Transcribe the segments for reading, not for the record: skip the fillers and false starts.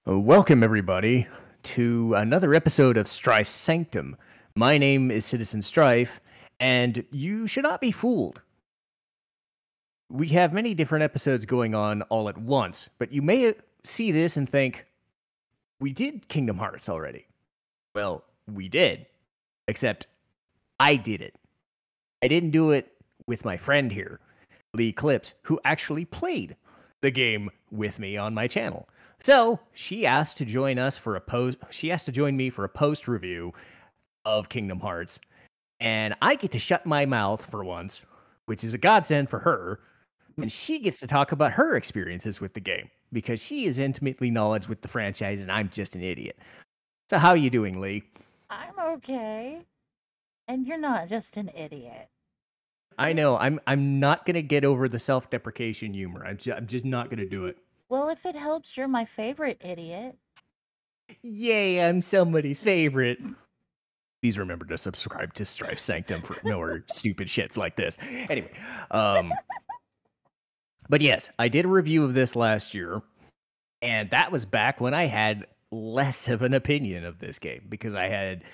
Welcome, everybody, to another episode of Strife's Sanctum. My name is Citizen Strife, and you should not be fooled. We have many different episodes going on all at once, but you may see this and think, we did Kingdom Hearts already. Well, we did, except I did it. I didn't do it with my friend here, LeighClipse, who actually played the game with me on my channel. So she asked to join us for a post. She asked to join me for a post review of Kingdom Hearts, and I get to shut my mouth for once, which is a godsend for her. And she gets to talk about her experiences with the game because she is intimately knowledgeable with the franchise, and I'm just an idiot. So how are you doing, Leigh? I'm okay. And you're not just an idiot. I know I'm not gonna get over the self-deprecation humor. I'm just not gonna do it. Well, if it helps, you're my favorite idiot. Yay, I'm somebody's favorite. Please remember to subscribe to Strife Sanctum for more stupid shit like this. Anyway, but yes, I did a review of this last year, and that was back when I had less of an opinion of this game because I had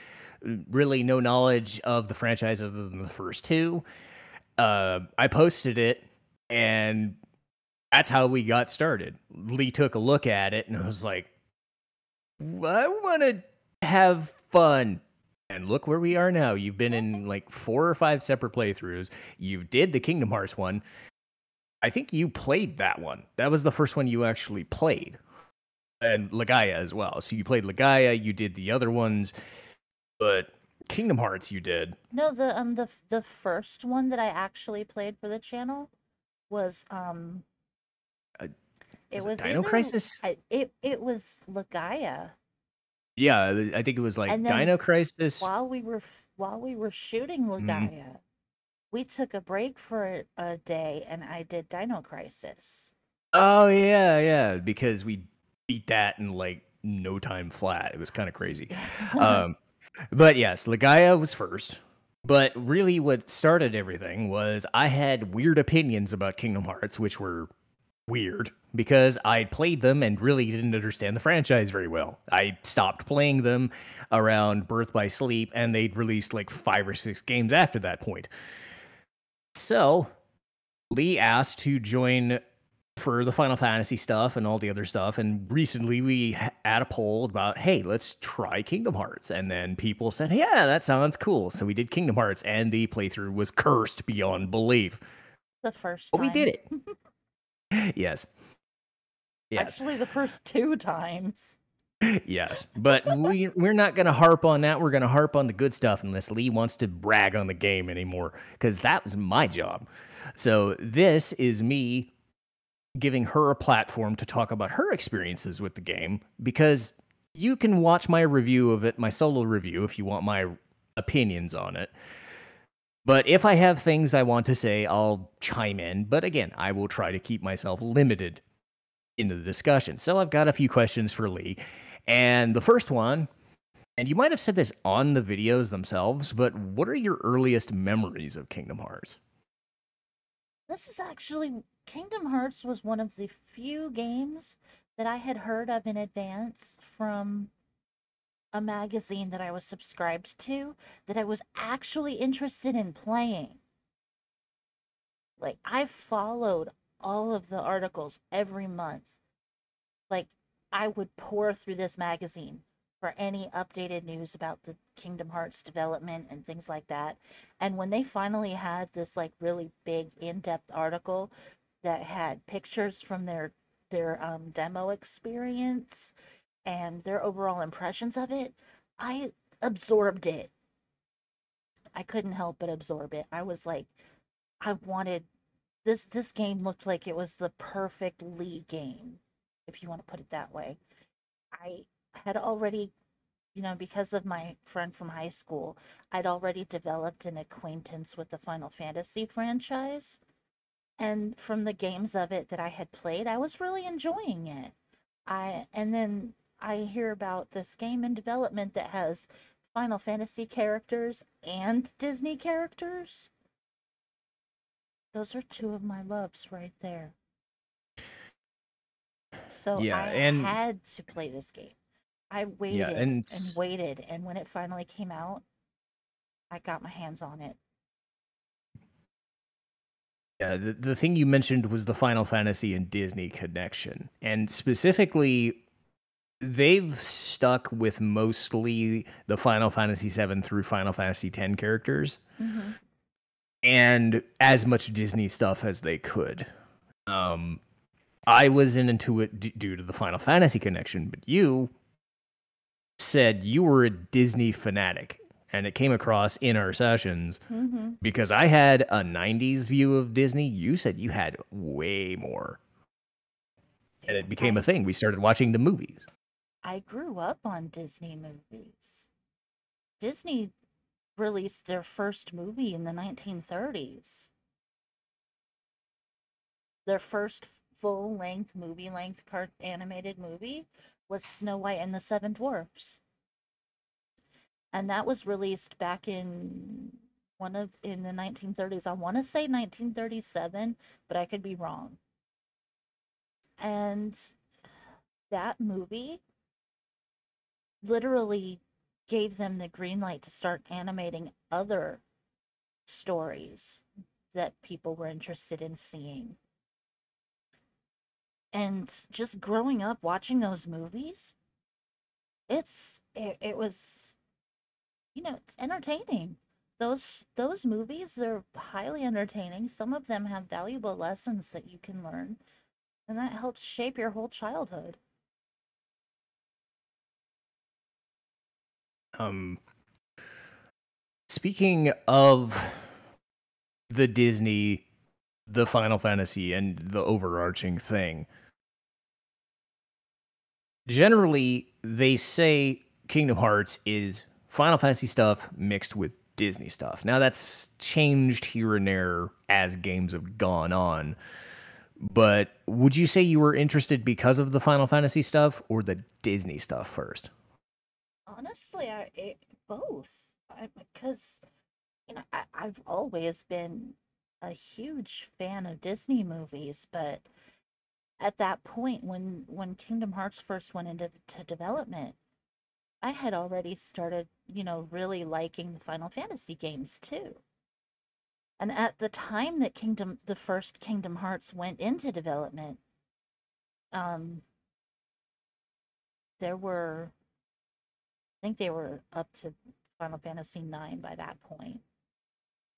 really no knowledge of the franchise other than the first two. I posted it, and that's how we got started. Leigh took a look at it and was like, I want to have fun. And look where we are now. You've been in like 4 or 5 separate playthroughs. You did the Kingdom Hearts one. I think you played that one. That was the first one you actually played. And Legaia as well. So you played Legaia, you did the other ones, but Kingdom Hearts you did. No, the first one that I actually played for the channel was Uh, it was it was Dino either Crisis? it was Legaia. Yeah, I think it was like And then Dino Crisis. while we were shooting Mm. Legaia, we took a break for a day and I did Dino Crisis. Oh yeah, yeah, because we beat that in like no time flat. It was kind of crazy. Um, but yes, Legaia was first. But really, what started everything was I had weird opinions about Kingdom Hearts, which were weird because I played them and really didn't understand the franchise very well. I stopped playing them around Birth by Sleep, and they'd released like 5 or 6 games after that point. So Leigh asked to join for the Final Fantasy stuff and all the other stuff. And recently we had a poll about, hey, let's try Kingdom Hearts. And then people said, yeah, that sounds cool. So we did Kingdom Hearts, and the playthrough was cursed beyond belief. The first But we did time. it. Yes. Yes. Actually, the first two times. Yes. But we're not going to harp on that. We're going to harp on the good stuff unless Leigh wants to brag on the game anymore, because that was my job. So this is me giving her a platform to talk about her experiences with the game, because you can watch my review of it, my solo review, if you want my opinions on it. But if I have things I want to say, I'll chime in. But again, I will try to keep myself limited in the discussion. So I've got a few questions for Leigh. And the first one, and you might have said this on the videos themselves, but what are your earliest memories of Kingdom Hearts? This is actually Kingdom Hearts was one of the few games that I had heard of in advance from a magazine that I was subscribed to that I was actually interested in playing. Like I followed all of the articles every month. Like I would pour through this magazine for any updated news about the Kingdom Hearts development and things like that. And when they finally had this like really big in-depth article that had pictures from their demo experience and their overall impressions of it, I absorbed it. I couldn't help but absorb it. I was like, I wanted this game looked like it was the perfect Leigh game, if you want to put it that way. I had already, because of my friend from high school, I'd already developed an acquaintance with the Final Fantasy franchise. And from the games of it that I had played, I was really enjoying it. And then I hear about this game in development that has Final Fantasy characters and Disney characters. Those are two of my loves right there. So Yeah, I and had to play this game. I yeah, waited and and waited, and when it finally came out, I got my hands on it. yeah, the thing you mentioned was the Final Fantasy and Disney connection. And specifically, they've stuck with mostly the Final Fantasy 7 through Final Fantasy 10 characters Hmm. and as much Disney stuff as they could. Um, I wasn't into it due to the Final Fantasy connection, but you said you were a Disney fanatic, and it came across in our sessions Hmm. because I had a 90s view of Disney. You said you had way more, and Dude, it became a thing. We started watching the movies. I grew up on Disney movies. Disney released their first movie in the 1930s. Their first full length, movie length animated movie was Snow White and the Seven Dwarfs. And that was released back in the 1930s. I want to say 1937, but I could be wrong. And that movie literally gave them the green light to start animating other stories that people were interested in seeing. And just growing up watching those movies, it was, it's entertaining. Those movies, they're highly entertaining. Some of them have valuable lessons that you can learn, and that helps shape your whole childhood. Um, Speaking of the Disney, the Final Fantasy, and the overarching thing, generally they say Kingdom Hearts is Final Fantasy stuff mixed with Disney stuff. Now that's changed here and there as games have gone on. But would you say you were interested because of the Final Fantasy stuff or the Disney stuff first? Honestly, both. Because I've always been a huge fan of Disney movies, but at that point, when Kingdom Hearts first went into development, I had already started, really liking the Final Fantasy games too. And at the time that the first Kingdom Hearts went into development, um, there were, I think they were up to Final Fantasy 9 by that point.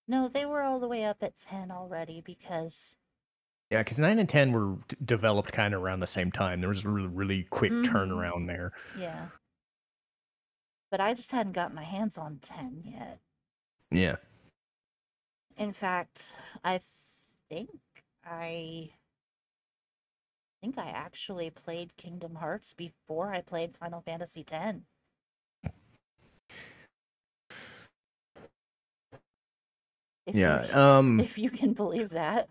No, they were all the way up at 10 already because, Yeah, because 9 and 10 were developed kind of around the same time. There was a really, really quick hmm, turnaround there. yeah. But I just hadn't gotten my hands on 10 yet. Yeah. In fact, I think I think I actually played Kingdom Hearts before I played Final Fantasy X. If you Yeah. if you can believe that.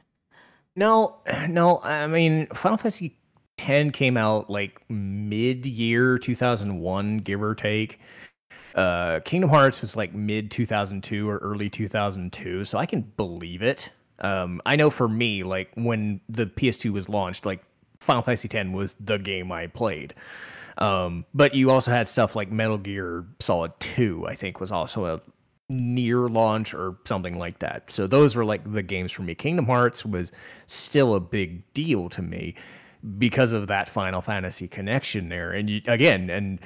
No, no. I mean, Final Fantasy 10 came out like mid-year 2001, give or take. Kingdom Hearts was like mid 2002 or early 2002, so I can believe it. I know for me, like when the PS2 was launched, like Final Fantasy X was the game I played. But you also had stuff like Metal Gear Solid 2, I think was also a near launch or something like that. So those were like the games for me. Kingdom Hearts was still a big deal to me because of that Final Fantasy connection there. And you, again, and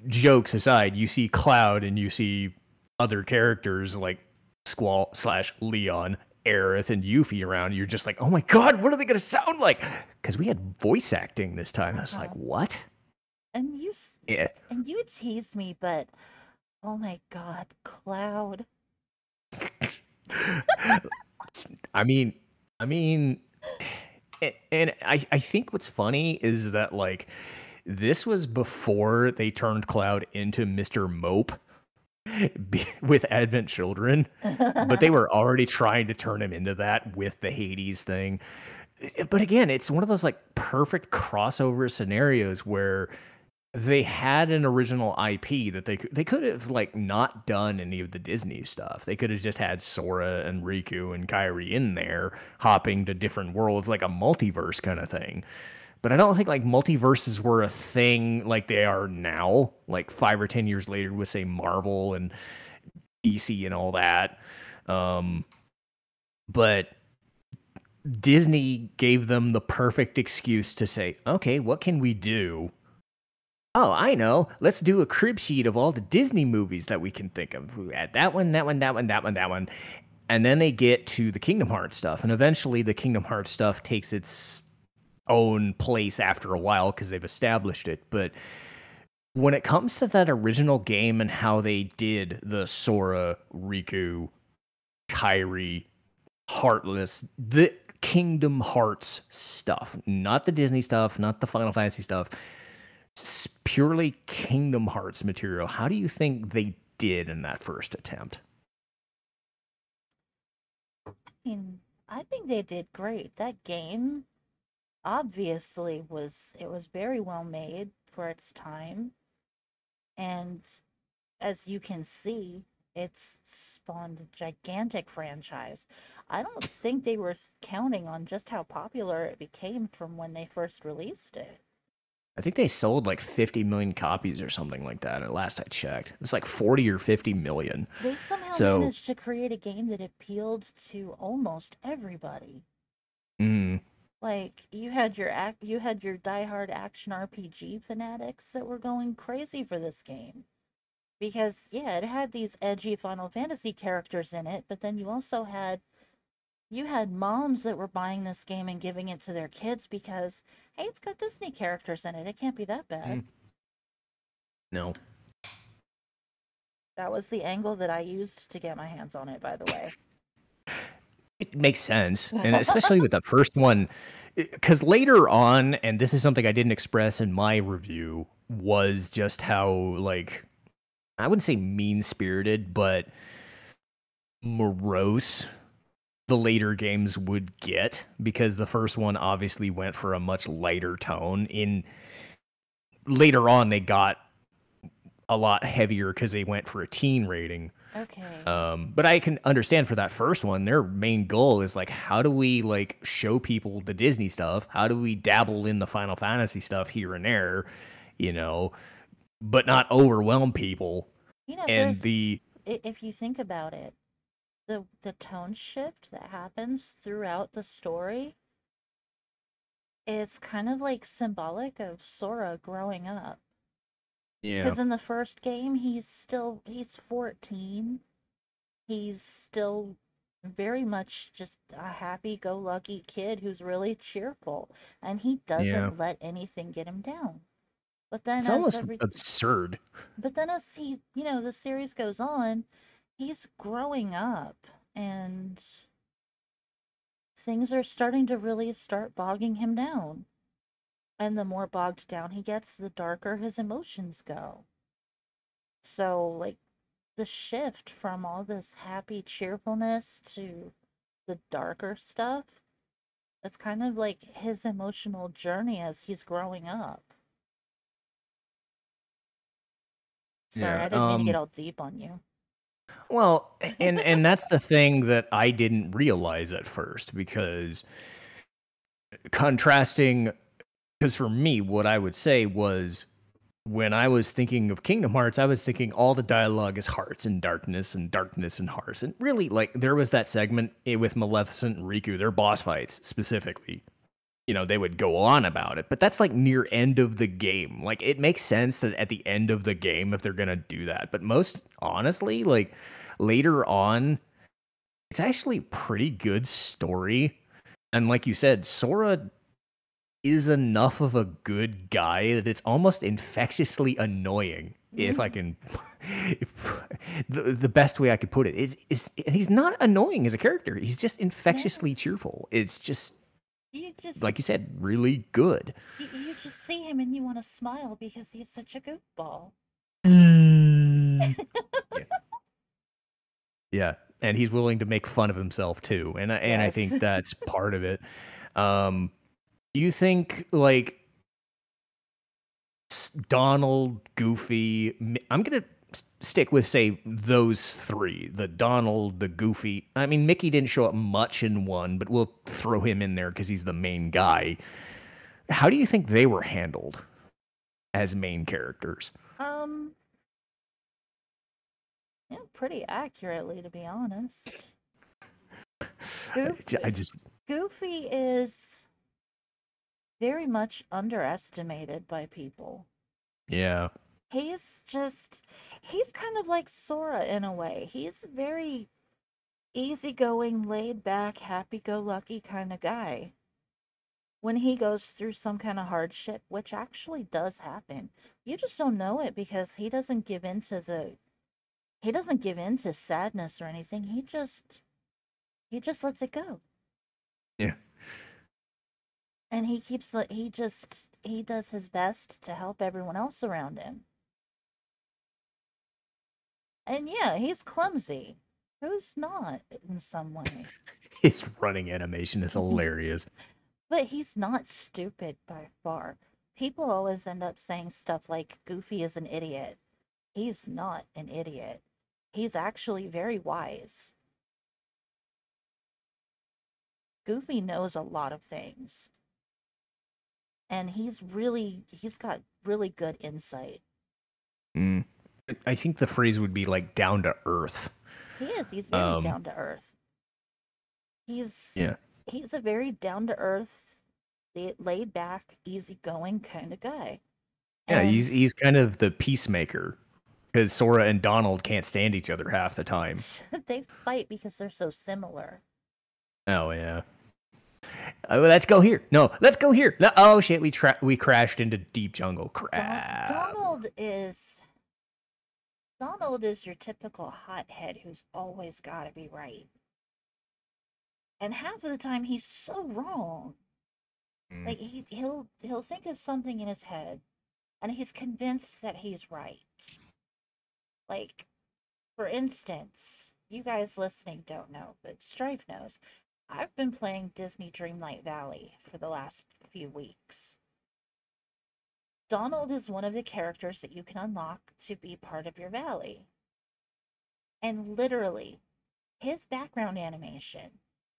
jokes aside, you see Cloud and you see other characters like Squall slash Leon, Aerith, and Yuffie around. You're just like, oh my god, what are they gonna sound like? Because we had voice acting this time. I was like, Uh-huh. what? And Yeah. you teased me, but oh my god, Cloud. I mean, I mean, and I think what's funny is that like this was before they turned Cloud into Mr. Mope with Advent Children, but they were already trying to turn him into that with the Hades thing. But again, it's one of those like perfect crossover scenarios where they had an original IP that they could have like not done any of the Disney stuff. They could have just had Sora and Riku and Kairi in there hopping to different worlds like a multiverse kind of thing. But I don't think like multiverses were a thing like they are now, like 5 or 10 years later with say Marvel and DC and all that. But Disney gave them the perfect excuse to say, okay, what can we do? Oh, I know. Let's do a crib sheet of all the Disney movies that we can think of. We add that one, that one, that one, that one, that one. And then they get to the Kingdom Hearts stuff. And eventually the Kingdom Hearts stuff takes its own place after a while because they've established it. But when it comes to that original game and how they did the Sora, Riku, Kairi, Heartless, the Kingdom Hearts stuff, not the Disney stuff, not the Final Fantasy stuff, purely Kingdom Hearts material. How do you think they did in that first attempt? I mean, I think they did great. That game obviously was very well made for its time. And as you can see, it's spawned a gigantic franchise. I don't think they were counting on just how popular it became from when they first released it. I think they sold like 50 million copies or something like that at last I checked. It was like 40 or 50 million. They somehow So, managed to create a game that appealed to almost everybody. mm, Like you had your diehard action RPG fanatics that were going crazy for this game. Because yeah, it had these edgy Final Fantasy characters in it, but then you had moms that were buying this game and giving it to their kids because hey, it's got Disney characters in it. It can't be that bad. no. That was the angle that I used to get my hands on it, by the way. It makes sense. And especially with the first one, because later on, and this is something I didn't express in my review, was just how, like, I wouldn't say mean spirited, but morose the later games would get, because the first one obviously went for a much lighter tone. In later on, they got a lot heavier because they went for a teen rating. Okay. But I can understand for that first one, their main goal is like, how do we like show people the Disney stuff? How do we dabble in the Final Fantasy stuff here and there, you know, but not overwhelm people? You know, And the if you think about it, the tone shift that happens throughout the story, it's kind of like symbolic of Sora growing up. yeah, Because in the first game, he's 14. He's still very much just a happy-go-lucky kid who's really cheerful, and he yeah, doesn't let anything get him down. But then it's as almost every absurd. but then as the series goes on, he's growing up and things are starting to really start bogging him down. And the more bogged down he gets, the darker his emotions go. So, like, the shift from all this happy cheerfulness to the darker stuff, it's kind of like his emotional journey as he's growing up. Sorry, Yeah. I didn't mean to get all deep on you. Well, and that's the thing that I didn't realize at first, because contrasting, because for me, what I would say was, when I was thinking of Kingdom Hearts, I was thinking all the dialogue is hearts and darkness and hearts. And really, like, there was that segment with Maleficent and Riku, their boss fights specifically. You know, they would go on about it, but that's like near end of the game. Like, it makes sense that at the end of the game, if they're going to do that. But most honestly, like, later on, it's actually pretty good story. And like you said, Sora is enough of a good guy that it's almost infectiously annoying. If I can, if, the best way I could put it is he's not annoying as a character. He's just infectiously cheerful. It's just, You just like you said, really good. you just see him and you want to smile because he's such a goofball. Yeah. Yeah, and he's willing to make fun of himself too, and I Yes. think that's part of it. Do you think like Donald, Goofy? I'm gonna stick with say those three: the Donald, the Goofy. I mean, Mickey didn't show up much in one, but we'll throw him in there because he's the main guy. How do you think they were handled as main characters? Yeah, pretty accurately, to be honest. I just Goofy is very much underestimated by people. yeah. He's kind of like Sora in a way. He's very easygoing, laid back, happy go lucky kind of guy. When he goes through some kind of hardship, which actually does happen, you just don't know it because he doesn't give in to sadness or anything. He just lets it go. Yeah. And he does his best to help everyone else around him. And yeah, he's clumsy. Who's not in some way? His running animation is hilarious. But he's not stupid by far. People always end up saying stuff like Goofy is an idiot. He's not an idiot. He's actually very wise. Goofy knows a lot of things. And he's got really good insight. Mm. I think the phrase would be like down to earth. He's very down to earth. He's Yeah. he's a very down to earth, laid back, easygoing kind of guy. Yeah, And he's kind of the peacemaker because Sora and Donald can't stand each other half the time. they fight because they're so similar. Oh yeah. Let's go here. No, let's go here. No, oh shit, we crashed into deep jungle. Crap. Donald is your typical hothead who's always got to be right. And half of the time he's so wrong. Like he'll think of something in his head and he's convinced that he's right. Like, for instance, you guys listening don't know, but Strife knows. I've been playing Disney Dreamlight Valley for the last few weeks. Donald is one of the characters that you can unlock to be part of your valley. And literally, his background animation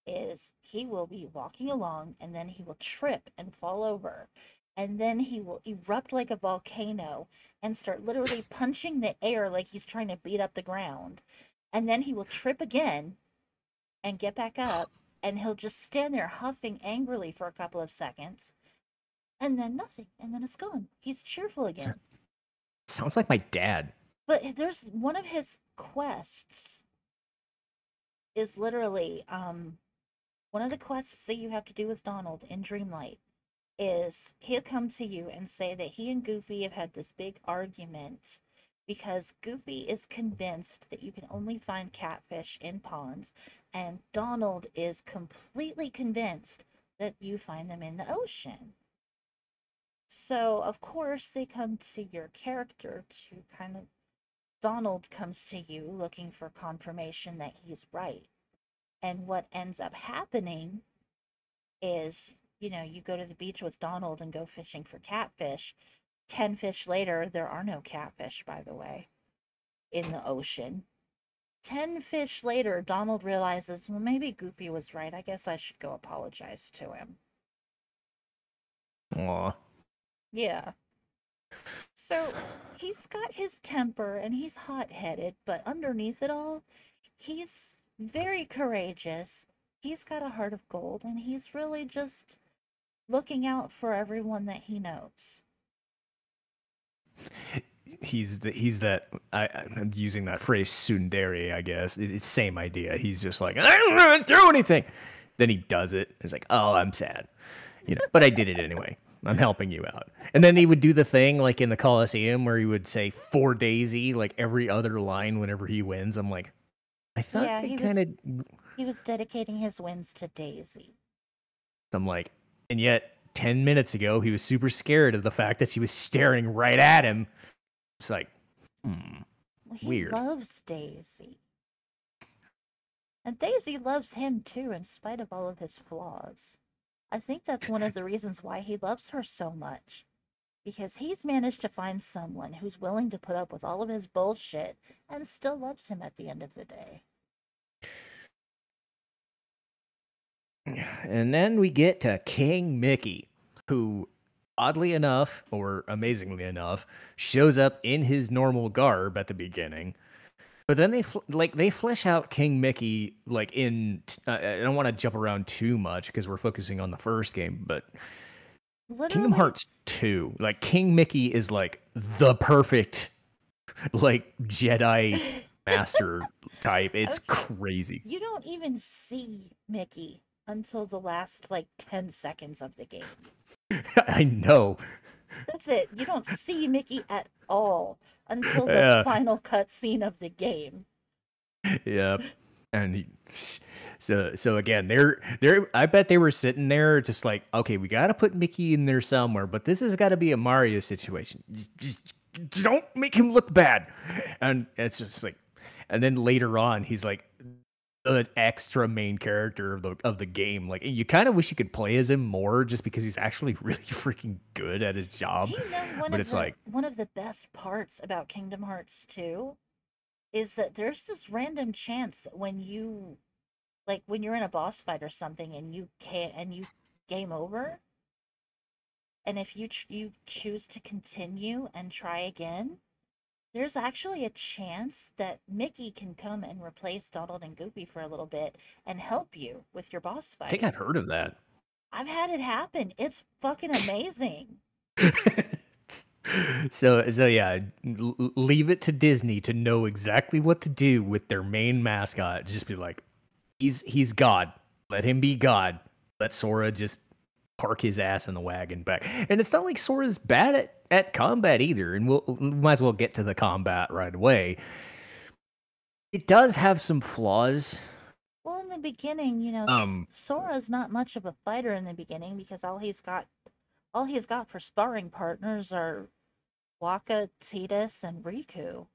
is he will be walking along and then he will trip and fall over. And then he will erupt like a volcano and start literally punching the air like he's trying to beat up the ground. And then he will trip again and get back up and he'll just stand there huffing angrily for a couple of seconds and then nothing. And then it's gone. He's cheerful again. Sounds like my dad. But there's one of his quests is literally one of the quests that you have to do with Donald in Dreamlight is he'll come to you and say that he and Goofy have had this big argument because Goofy is convinced that you can only find catfish in ponds, and Donald is completely convinced that you find them in the ocean. So, of course, they come to your character to kind of. Donald comes to you looking for confirmation that he's right. And what ends up happening is, you go to the beach with Donald and go fishing for catfish. 10 fish later, there are no catfish, by the way, in the ocean. 10 fish later, Donald realizes, well, maybe Goofy was right. I guess I should go apologize to him. Aw. Yeah. So he's got his temper and he's hot headed, but underneath it all, he's very courageous. He's got a heart of gold and he's really just looking out for everyone that he knows. He's that I'm using that phrase tsundere, I guess. It's same idea. He's just like, I don't want to do anything. Then he does it. It's like, oh, I'm sad. But I did it anyway. I'm helping you out. And then he would do the thing like in the Coliseum where he would say "for Daisy" like every other line whenever he wins. I'm like, I thought Yeah, they kind of. he was dedicating his wins to Daisy. I'm like, and yet 10 minutes ago he was super scared of the fact that she was staring right at him. It's like, Well, he weird. loves Daisy. And Daisy loves him too, in spite of all of his flaws. I think that's one of the reasons why he loves her so much. Because he's managed to find someone who's willing to put up with all of his bullshit and still loves him at the end of the day. And then we get to King Mickey, who oddly enough, or amazingly enough, shows up in his normal garb at the beginning. But then they flesh out King Mickey like in. I don't want to jump around too much because we're focusing on the first game, but Kingdom Literally, Hearts 2, like King Mickey is like the perfect like Jedi master type. It's okay, crazy. you don't even see Mickey until the last like 10 seconds of the game. I know. That's it. You don't see Mickey at all until the Yeah. final cutscene of the game. Yeah. And so again, they're I bet they were sitting there just like, okay, we got to put Mickey in there somewhere, but this has got to be a Mario situation. Just don't make him look bad. And it's just like, and then later on, he's like the extra main character of the game. Like you kind of wish you could play as him more, just because he's actually really freaking good at his Do job. you know But it's like, one of the best parts about Kingdom Hearts 2 is that there's this random chance that when you like when you're in a boss fight or something and you can't and you game over, and if you choose to continue and try again, there's actually a chance that Mickey can come and replace Donald and Goofy for a little bit and help you with your boss I think fight. I've heard of that. I've had it happen. It's fucking amazing. So yeah, leave it to Disney to know exactly what to do with their main mascot. Just be like, he's God. Let him be God. Let Sora just park his ass in the wagon back. And it's not like Sora's bad at combat either. And we might as well get to the combat right away. It does have some flaws. Well, in the beginning, Um, Sora's not much of a fighter in the beginning because all he's got for sparring partners are Waka, Tidus, and Riku.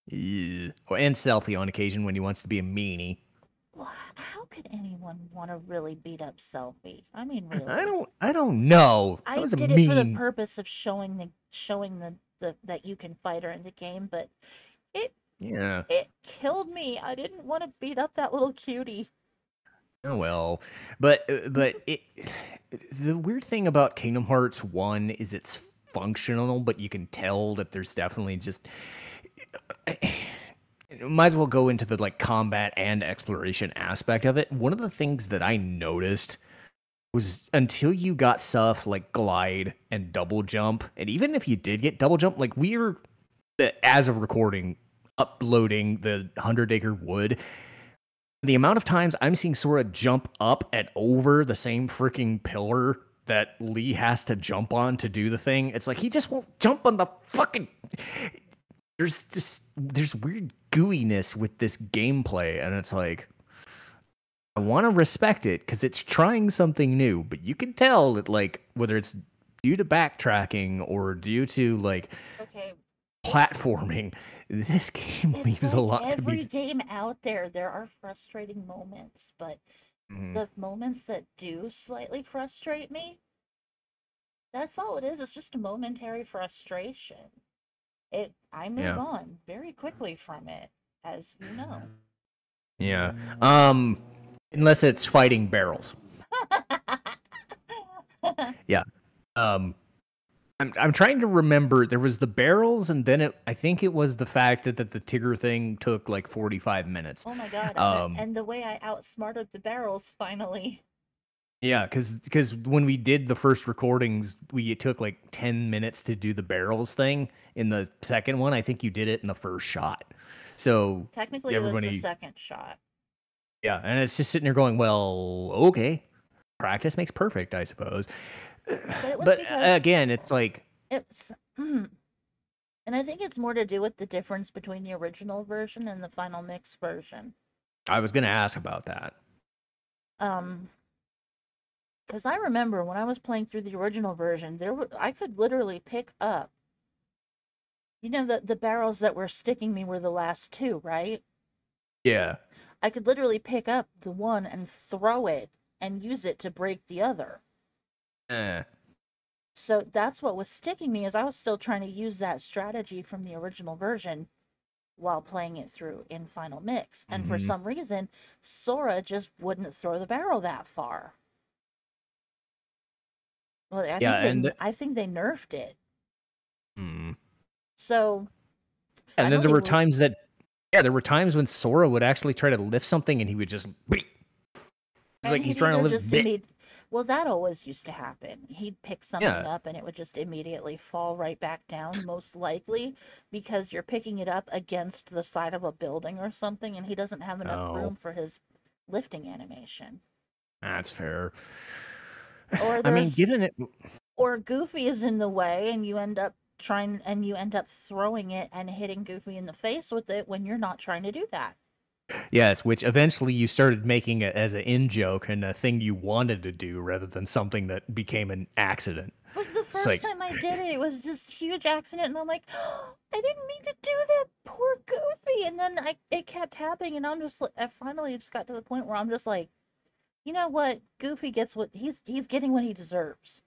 yeah. And Selfie on occasion when he wants to be a meanie. Well, how could anyone want to really beat up Selfie? I mean, really. I don't know. That I was a did it for the mean. purpose of showing the that you can fight her in the game, but it Yeah. it killed me. I didn't want to beat up that little cutie. Oh well, but the weird thing about Kingdom Hearts 1 is it's functional, but you can tell that there's definitely just might as well go into the like combat and exploration aspect of it. One of the things that I noticed was until you got stuff like glide and double jump, and even if you did get double jump, like we're as of recording uploading the 100 Acre Wood, the amount of times I'm seeing Sora jump up and over the same freaking pillar that Leigh has to jump on to do the thing, it's like he just won't jump on the fucking. There's weird gooiness with this gameplay, and it's like I want to respect it because it's trying something new, but you can tell that like whether it's due to backtracking or due to like Okay, it's platforming, this game it's leaves a like lot to every be. game out there. There are frustrating moments, but Mhm. the moments that do slightly frustrate me, that's all it is. It's just a momentary frustration. I move Yeah. on very quickly from it, as you know. Yeah. Um, unless it's fighting barrels. Yeah. Um, I'm trying to remember. There was the barrels, and then I think it was the fact that the Tigger thing took like 45 minutes. Oh my god, Um, and the way I outsmarted the barrels finally. yeah, because when we did the first recordings, it took like 10 minutes to do the barrels thing. In the second one, I think you did it in the first shot. So Technically, it was the everybody, second shot. yeah, and it's just sitting there going, well, okay, practice makes perfect, I suppose. But it was But because again, it's like it's. And I think it's more to do with the difference between the original version and the final mix version. I was gonna ask about that. Um, because I remember when I was playing through the original version, I could literally pick up. The barrels that were sticking me were the last two, right? Yeah. I could literally pick up the one and throw it and use it to break the other. Eh. So that's what was sticking me is I was still trying to use that strategy from the original version while playing it through in Final Mix. And for Mhm. some reason, Sora just wouldn't throw the barrel that far. Well, Yeah, and I think they nerfed it. mm, So and then there finally, were times that there were times when Sora would actually try to lift something and he would just it's and like he's he'd trying to either lift just bit. well, that always used to happen. He'd pick something Yeah. up and it would just immediately fall right back down, most likely because you're picking it up against the side of a building or something, and he doesn't have enough Oh, room for his lifting animation. that's fair. Or I mean, there's given it or Goofy is in the way and you end up throwing it and hitting Goofy in the face with it when you're not trying to do that. yes, which eventually you started making it as an in joke and a thing you wanted to do rather than something that became an accident. Like the It's first like, time I did it, it was this huge accident, and I'm like, oh, I didn't mean to do that, poor Goofy. And then it kept happening, and I'm just like, I finally just got to the point where I'm just like, you know what, Goofy gets what he's getting what he deserves.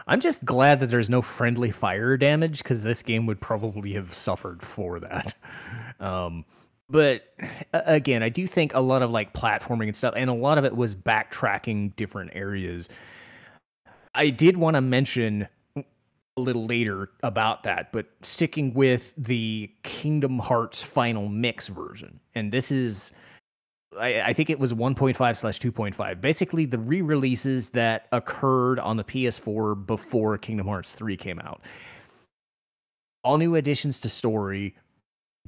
I'm just glad that there's no friendly fire damage because this game would probably have suffered for that. Um, but again, I do think a lot of like platforming and stuff, and a lot of it was backtracking different areas. I did want to mention a little later about that, but sticking with the Kingdom Hearts Final Mix version, and this is I think it was 1.5/2.5. Basically, the re-releases that occurred on the PS4 before Kingdom Hearts 3 came out. All new additions to story,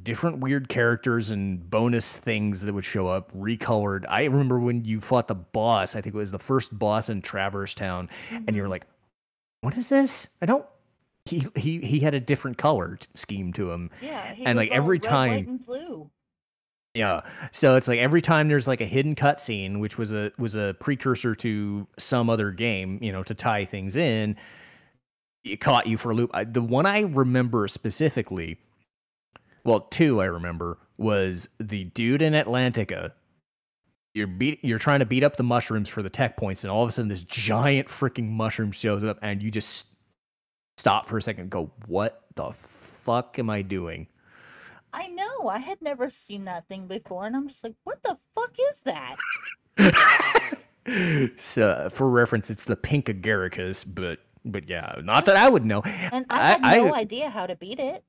different weird characters and bonus things that would show up, recolored. I remember when you fought the boss, I think it was the first boss in Traverse Town, and you're Mm-hmm. like, what is this? I don't he had a different color scheme to him. Yeah, he And like was all every red, white, time and blue. yeah. So it's like every time there's like a hidden cutscene, which was a precursor to some other game, you know, to tie things in, it caught you for a loop. The one I remember specifically, well, two I remember was the dude in Atlantica. You're trying to beat up the mushrooms for the tech points, and all of a sudden this giant freaking mushroom shows up, and you just stop for a second and go, "What the fuck am I doing?" I know, I had never seen that thing before, and I'm just like, what the fuck is that? So, for reference, it's the pink agaricus, but yeah, not that I would know. And I had I no idea how to beat it.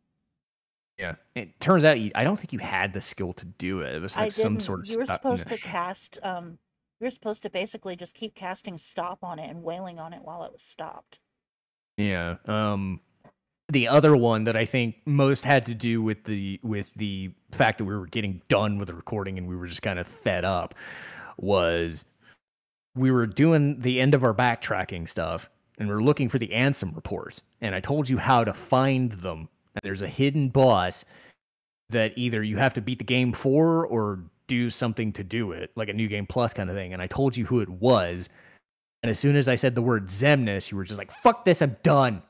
yeah. It turns out I don't think you had the skill to do it. It was I like some sort didn't. of You were stuff. supposed to cast, you were supposed to basically just keep casting stop on it and wailing on it while it was stopped. Yeah. The other one that I think most had to do with the fact that we were getting done with the recording and we were just kind of fed up was we were doing the end of our backtracking stuff and we are looking for the Ansem reports. And I told you how to find them. And there's a hidden boss that either you have to beat the game for or do something to do it, like a new game plus kind of thing. And I told you who it was. And as soon as I said the word Zemnis, you were just like, fuck this, I'm done.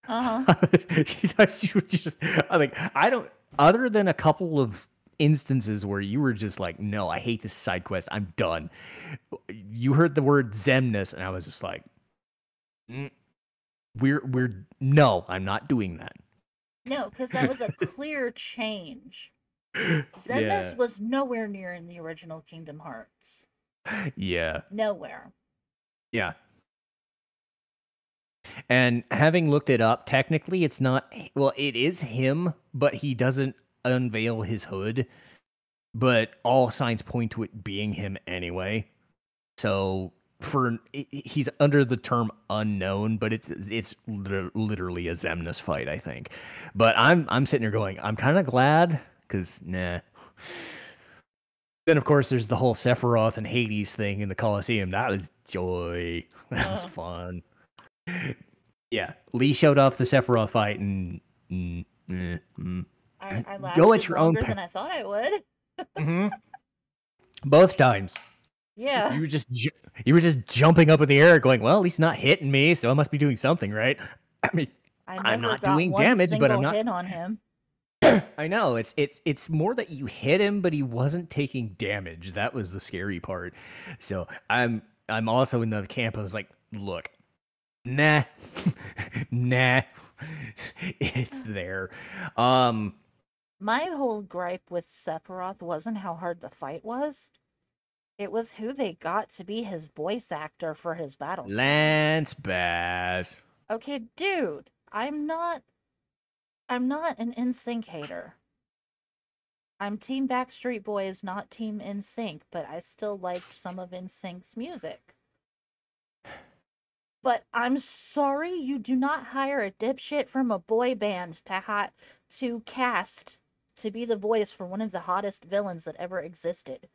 Uh-huh. She thought you were just, I like, I don't, other than a couple of instances where you were just like, no, I hate this side quest, I'm done. You heard the word Zemnis, and I was just like, no, I'm not doing that. No, because that was a clear change. Yeah. Xemnas was nowhere near in the original Kingdom Hearts. Yeah. Nowhere. Yeah. And having looked it up, technically it's not, well, it is him, but he doesn't unveil his hood. But all signs point to it being him anyway. So he's under the term unknown, but it's literally a Xemnas fight, I think. But I'm sitting there going, I'm kind of glad because nah. Then of course there's the whole Sephiroth and Hades thing in the Colosseum. That was joy. That was fun. Yeah, Leigh showed off the Sephiroth fight, and I go at lasted your own longer than I thought I would. mm-hmm. Both times. Yeah. You were just jumping up in the air, going, "Well, at least not hitting me, so I must be doing something right." I mean, I I'm never not got doing one damage, but I'm single not. hit on him. I know it's more that you hit him, but he wasn't taking damage. That was the scary part. So I'm also in the camp. I was like, look, nah, nah, it's there. My whole gripe with Sephiroth wasn't how hard the fight was. It was who they got to be his voice actor for his battle scenes. Lance Bass. Okay, dude, I'm not an NSYNC hater. I'm Team Backstreet Boys, not Team NSYNC, but I still liked some of NSYNC's music. But I'm sorry you do not hire a dipshit from a boy band to cast to be the voice for one of the hottest villains that ever existed.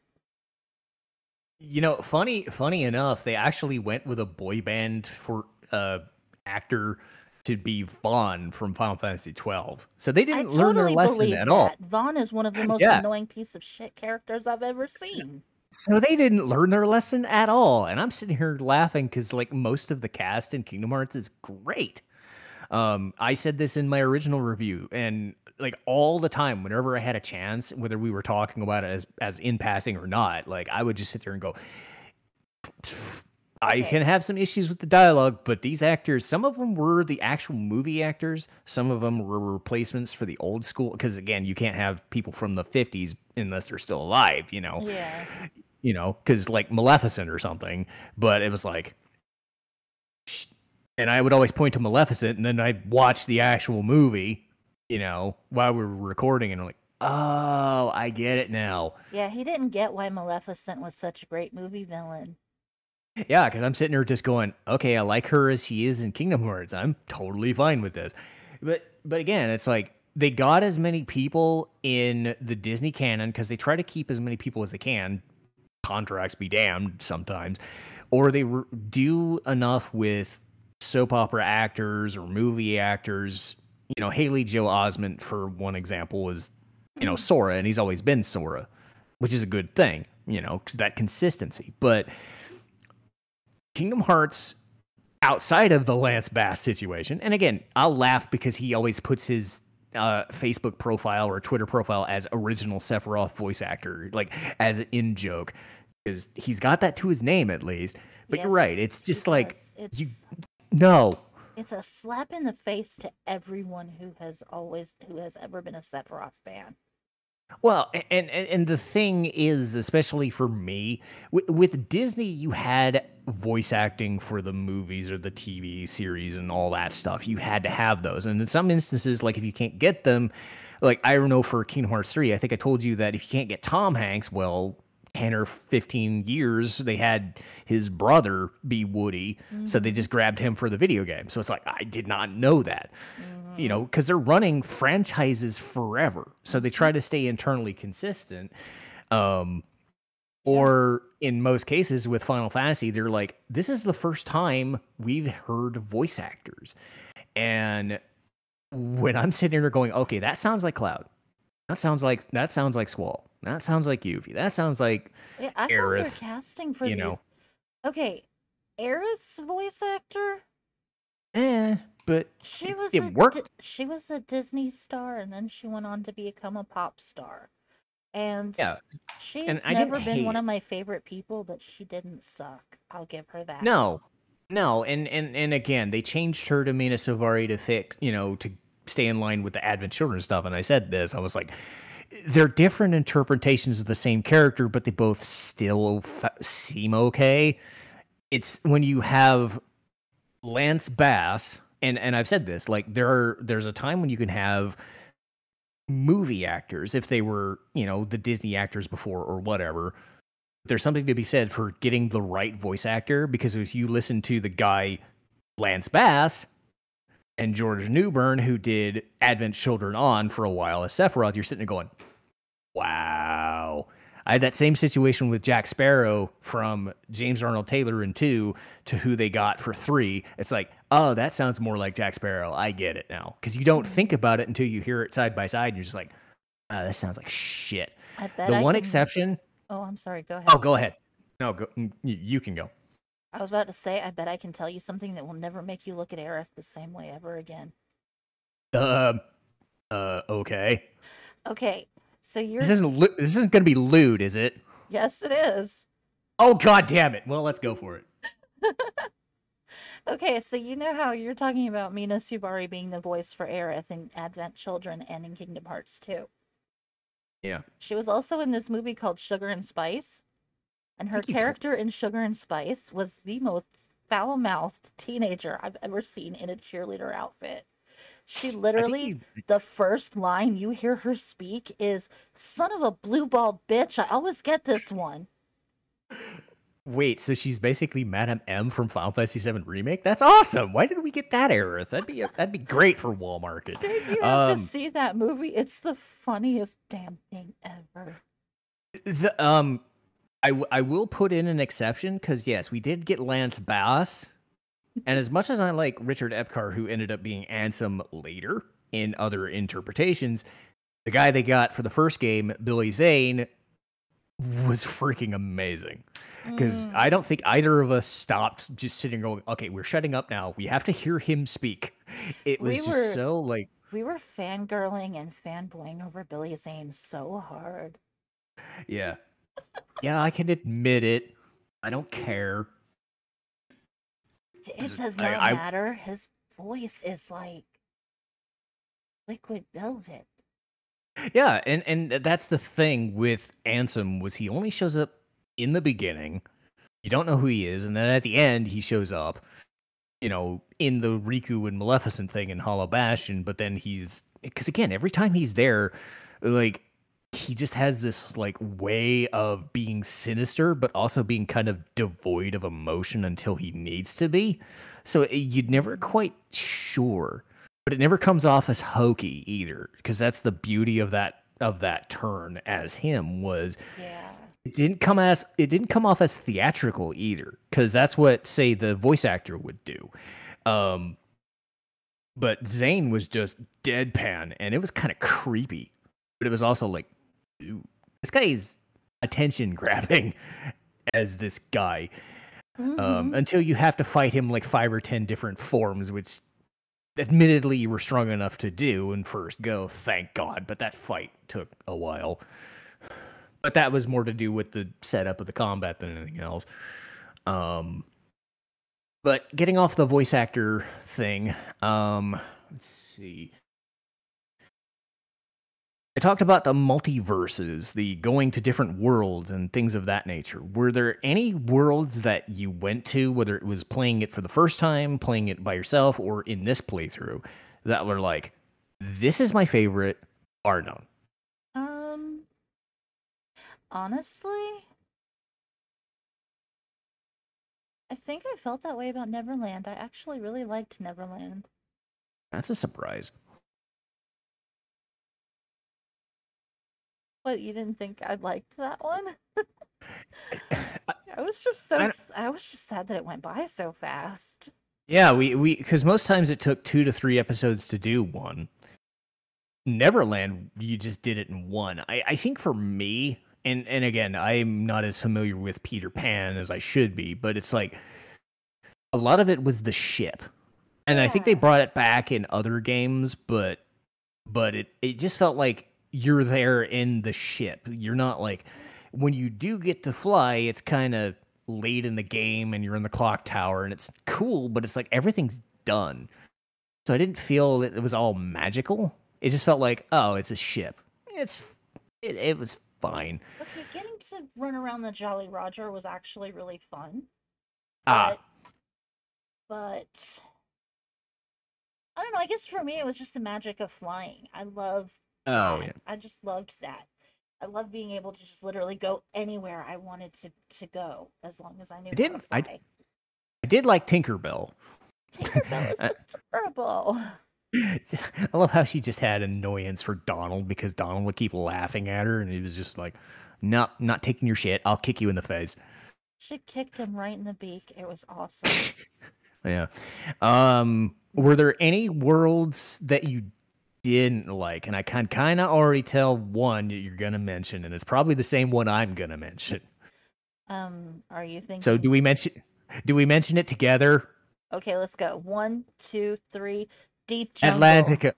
You know, funny enough, they actually went with a boy band for actor to be Vaughn from Final Fantasy 12. So they I didn't learn their totally lesson believe at all. that. Vaughn is one of the most Yeah. annoying piece of shit characters I've ever seen. So they didn't learn their lesson at all. And I'm sitting here laughing because like most of the cast in Kingdom Hearts is great. I said this in my original review, and like all the time, whenever I had a chance, whether we were talking about it as in passing or not, like I would just sit there and go, I Okay. can have some issues with the dialogue, but these actors, some of them were the actual movie actors, some of them were replacements for the old school. Because again, you can't have people from the 50s unless they're still alive, Yeah. because like Maleficent or something. But it was like, and I would always point to Maleficent, and then I'd watch the actual movie, while we were recording, and I'm like, oh, I get it now. Yeah, he didn't get why Maleficent was such a great movie villain. Yeah, because I'm sitting there just going, okay, I like her as she is in Kingdom Hearts. I'm totally fine with this. But again, it's like they got as many people in the Disney canon because they try to keep as many people as they can. Contracts be damned sometimes, or they do enough with soap opera actors or movie actors. Haley Joe Osment, for one example, was Sora, and he's always been Sora, which is a good thing. Because that consistency, but Kingdom Hearts outside of the Lance Bass situation, and again, I'll laugh because he always puts his Facebook profile or Twitter profile as original Sephiroth voice actor, like as an in joke, because he's got that to his name at least. But you're right; Yes, it's he just like does. you no. It's a slap in the face to everyone who has ever been a Sephiroth fan. Well, and the thing is, especially for me, with Disney, you had voice acting for the movies or the TV series and all that stuff. You had to have those, and in some instances, like if you can't get them, like I don't know for Kingdom Hearts 3, I think I told you that if you can't get Tom Hanks, well, 10 or 15 years, they had his brother be Woody, so they Mm-hmm. just grabbed him for the video game. So it's like I did not know that, Mm-hmm. because they're running franchises forever. So they Mm-hmm. try to stay internally consistent. Um, Yeah. or in most cases with Final Fantasy, they're like, this is the first time we've heard voice actors. And when I'm sitting there going, okay, that sounds like Cloud. That sounds like Squall. That sounds like Yuffie. That sounds like Yeah, I thought their Aerith, casting for you these. know. Okay, Aerith's voice actor. Eh, but She it, was it worked. she was a Disney star, and then she went on to become a pop star. And Yeah. And she's I didn't never been hate one it. of my favorite people, but she didn't suck. I'll give her that. No, no, and again, they changed her to Mina Savari to fix, to stay in line with the Advent Children stuff. And I said this, I was like, they're different interpretations of the same character, but they both still seem okay. It's when you have Lance Bass, and I've said this, like there's a time when you can have movie actors if they were, the Disney actors before or whatever. There's something to be said for getting the right voice actor because if you listen to the guy Lance Bass and George Newbern who did Advent Children on for a while as Sephiroth, you're sitting there going, wow. I had that same situation with Jack Sparrow from James Arnold Taylor in 2 to who they got for 3. It's like, oh, that sounds more like Jack Sparrow. I get it now. Because you don't think Mhm. about it until you hear it side by side. And you're just like, oh, that sounds like shit. I bet The I one can. exception. Oh, I'm sorry. Go Oh, ahead. go ahead. No, go. You can go. I was about to say, I bet I can tell you something that will never make you look at Aerith the same way ever again. Um. Okay. Okay, so This you're. isn't. This isn't going to be lewd, is it? Yes, it is. Oh God damn it! Well, let's go for it. Okay, so you know how you're talking about Mina Subari being the voice for Aerith in Advent Children and in Kingdom Hearts 2. Yeah. She was also in this movie called Sugar and Spice. And I her think you told. character in Sugar and Spice was the most foul-mouthed teenager I've ever seen in a cheerleader outfit. She I think literally, you. the first line you hear her speak is, "Son of a blue-balled bitch, I always get this one." Wait, so she's basically Madame M from Final Fantasy VII Remake? That's awesome. Why didn't we get that era? That'd be great for Wall Market. Babe, you have to see that movie. It's the funniest damn thing ever. The I will put in an exception because yes, we did get Lance Bass, and as much as I like Richard Epcar, who ended up being Ansem later in other interpretations, the guy they got for the first game, Billy Zane, was freaking amazing. Because I don't think either of us stopped just sitting going, okay, we're shutting up now. We have to hear him speak. It was just so like, we were fangirling and fanboying over Billy Zane so hard. yeah. Yeah, I can admit it. I don't care. It does not matter. His voice is like liquid velvet. Yeah, and that's the thing with Ansem was he only shows up in the beginning. You don't know who he is, and then at the end he shows up, you know, in the Riku and Maleficent thing in Hollow Bastion, but then he's because again, every time he's there, like he just has this like way of being sinister, but also being kind of devoid of emotion until he needs to be. So you'd never quite sure, but it never comes off as hokey either, because that's the beauty of that turn as him was. Yeah. It didn't come off as theatrical either, because that's what say the voice actor would do. But Zane was just deadpan, and it was kind of creepy, but it was also like, dude, this guy is attention grabbing as this guy. Until you have to fight him like 5 or 10 different forms, which admittedly you were strong enough to do in first go, thank God. But that fight took a while. But that was more to do with the setup of the combat than anything else. But getting off the voice actor thing, let's see. I talked about the multiverses, the going to different worlds and things of that nature. Were there any worlds that you went to, whether it was playing it for the first time, playing it by yourself, or in this playthrough, that were like, this is my favorite, bar none? Honestly, I think I felt that way about Neverland. I actually really liked Neverland. That's a surprise. What, you didn't think I liked that one? I was just sad that it went by so fast. Yeah, we because most times it took 2 to 3 episodes to do one. Neverland, you just did it in one. I think for me, and again, I'm not as familiar with Peter Pan as I should be, but it's like a lot of it was the ship. And I think they brought it back in other games, but it just felt like you're there in the ship. You're not like when you do get to fly, it's kind of late in the game and you're in the clock tower and it's cool, but it's like everything's done. So I didn't feel it was all magical. It just felt like, oh, it's a ship. It was fine. Okay, getting to run around the Jolly Roger was actually really fun. But I don't know, I guess for me it was just the magic of flying. I loved that. Yeah. I just loved that. I loved being able to just literally go anywhere I wanted to go as long as I knew how to fly. I did like Tinkerbell. Tinkerbell is adorable. I love how she just had annoyance for Donald because Donald would keep laughing at her and he was just like, not taking your shit. I'll kick you in the face. She kicked him right in the beak. It was awesome. Yeah. Were there any worlds that you didn't like? And I can kind of already tell one that you're going to mention, and it's probably the same one I'm going to mention. Are you thinking? So do we mention it together? Okay, let's go. 1, 2, 3. Deep Jungle. Atlantica.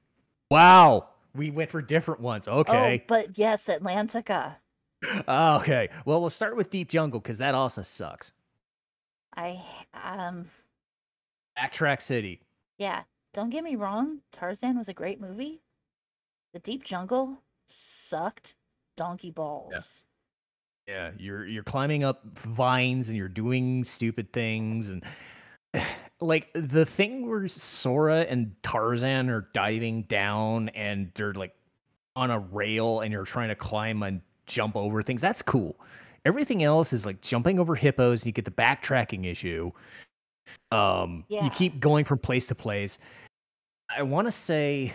Wow. We went for different ones. Okay. Oh, but yes, Atlantica. Okay. Well, we'll start with Deep Jungle because that also sucks. Backtrack City. Yeah. Don't get me wrong. Tarzan was a great movie. The Deep Jungle sucked donkey balls. Yeah, you're climbing up vines and you're doing stupid things and like the thing where Sora and Tarzan are diving down and they're like on a rail and you're trying to climb and jump over things. That's cool. Everything else is like jumping over hippos and you get the backtracking issue. You Yeah. keep going from place to place. I want to say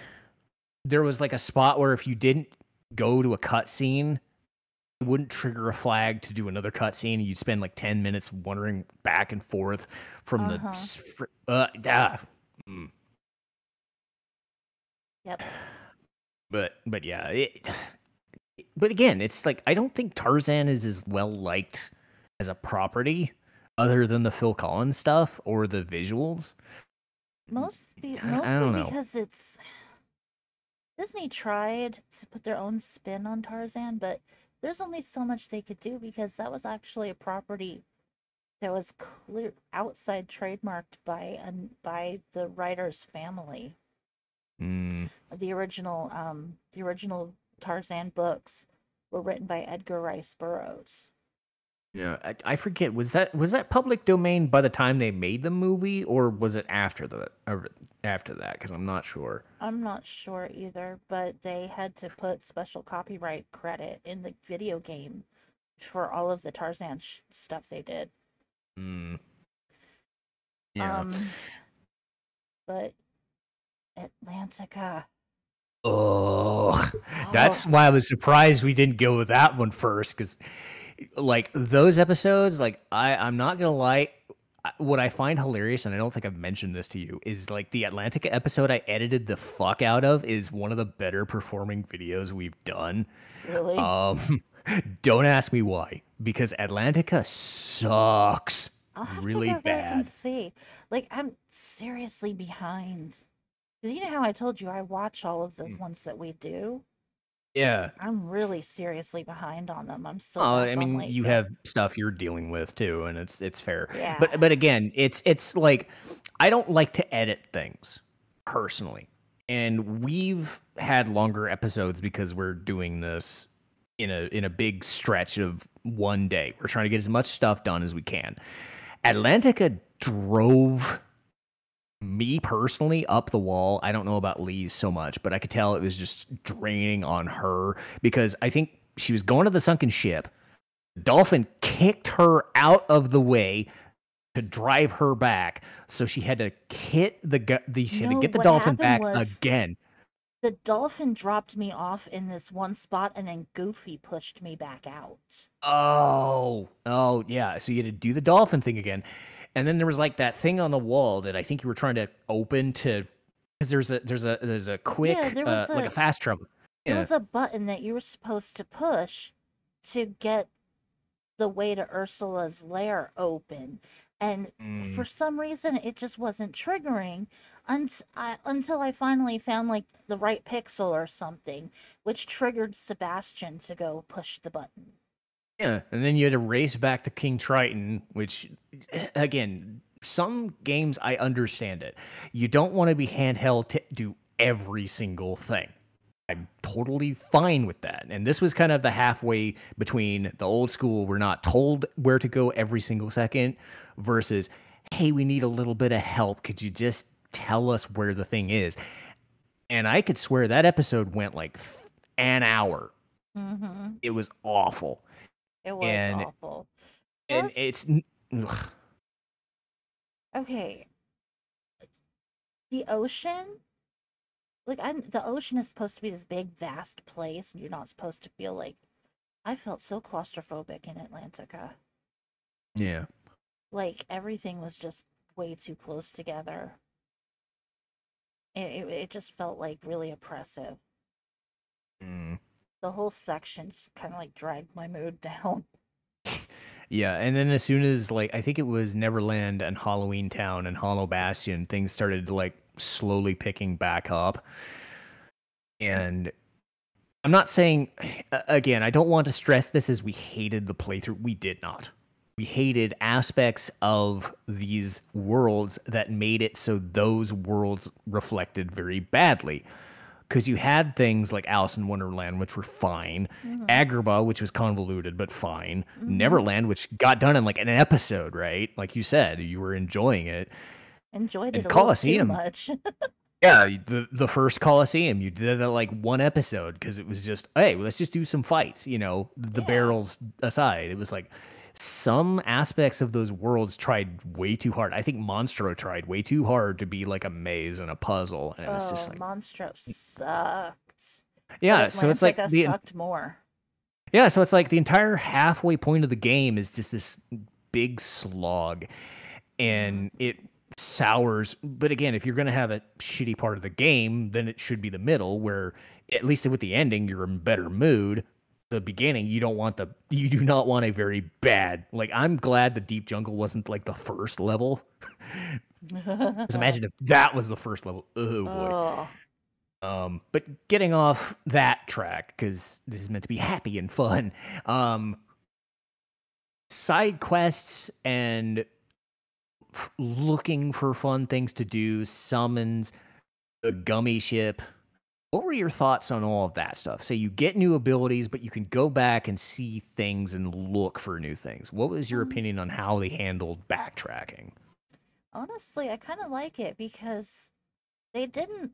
there was like a spot where if you didn't go to a cutscene, it wouldn't trigger a flag to do another cutscene. You'd spend like 10 minutes wandering back and forth from the. Uh-huh. Mm. Yep. But yeah, but again, it's like I don't think Tarzan is as well liked as a property, other than the Phil Collins stuff or the visuals. I Mostly don't know. because it's Disney tried to put their own spin on Tarzan, but there's only so much they could do because that was actually a property that was clear outside trademarked by the writer's family. Mm. The original Tarzan books were written by Edgar Rice Burroughs. Yeah, I forget. Was that public domain by the time they made the movie, or was it after after that? Because I'm not sure. I'm not sure either, but they had to put special copyright credit in the video game for all of the Tarzan stuff they did. Mm. Yeah. Um, but Atlantica. Oh, that's Oh, why I was surprised we didn't go with that one first. Because like those episodes, like I'm not gonna lie. What I find hilarious, and I don't think I've mentioned this to you, is like the Atlantica episode I edited the fuck out of is one of the better performing videos we've done. really? Um, don't ask me why, because Atlantica sucks I'll have to really go back and bad. see. Like, I'm seriously behind. Because you know how I told you I watch all of the ones that we do? Yeah. I'm really seriously behind on them. I'm still Oh, back I on mean, you LeighClipse. have stuff you're dealing with too, and it's fair. Yeah. But again, it's like I don't like to edit things personally. And we've had longer episodes because we're doing this in a big stretch of one day. We're trying to get as much stuff done as we can. Atlantica drove me personally up the wall. I don't know about Lee's so much, but I could tell it was just draining on her because I think she was going to the sunken ship. The dolphin kicked her out of the way to drive her back, so she had to hit she had to No, get the what dolphin happened back was again. the dolphin dropped me off in this one spot and then Goofy pushed me back out. Oh, yeah. So you had to do the dolphin thing again, and then there was like that thing on the wall that I think you were trying to open to, because there's a Yeah, quick like a fast travel. there Yeah. was a button that you were supposed to push to get the way to Ursula's lair open. And for Mm. some reason, it just wasn't triggering until I finally found like the right pixel or something, which triggered Sebastian to go push the button. Yeah, and then you had to race back to King Triton, which, again, some games I understand it. You don't want to be handheld to do every single thing. I'm totally fine with that. And this was kind of the halfway between the old school, we're not told where to go every single second, versus, hey, we need a little bit of help. Could you just tell us where the thing is? And I could swear that episode went like an hour. Mm-hmm. It was awful. It was And awful. and Plus, it's ugh. okay, the ocean, the ocean is supposed to be this big, vast place, and you're not supposed to feel like. I felt so claustrophobic in Atlantica. Yeah. Like everything was just way too close together. It just felt like really oppressive. Mm. The whole section just kind of like dragged my mood down. Yeah, and then as soon as like I think it was Neverland and Halloween Town and Hollow Bastion, things started like slowly picking back up. And I'm not saying again, I don't want to stress this as we hated the playthrough. We did not. We hated aspects of these worlds that made it so those worlds reflected very badly. because you had things like Alice in Wonderland, which were fine, Mm-hmm. Agrabah, which was convoluted but fine, Mm-hmm. Neverland, which got done in like an episode, right? Like you said, you were enjoying it, Enjoyed it and a little too Colosseum. much. Yeah, the first Colosseum, you did it like one episode because it was just, hey, let's just do some fights, the Yeah. barrels aside. It was like some aspects of those worlds tried way too hard. I think Monstro tried way too hard to be like a maze and a puzzle, and it was just Oh, like, Monstro sucked. But yeah, so it's like Atlantica sucked more. the entire halfway point of the game is just this big slog, Mm-hmm. and it sours. But again, if you're going to have a shitty part of the game, then it should be the middle, where at least with the ending you're in better mood. The beginning, you do not want a very bad, like, I'm glad the deep jungle wasn't like the first level, because imagine if that was the first level. Oh boy. Oh. But getting off that track, because this is meant to be happy and fun. um Side quests and looking for fun things to do, summons, the gummy ship. What were your thoughts on all of that stuff? So you get new abilities, but you can go back and see things and look for new things. What was your Um, opinion on how they handled backtracking? Honestly, I kind of like it because they didn't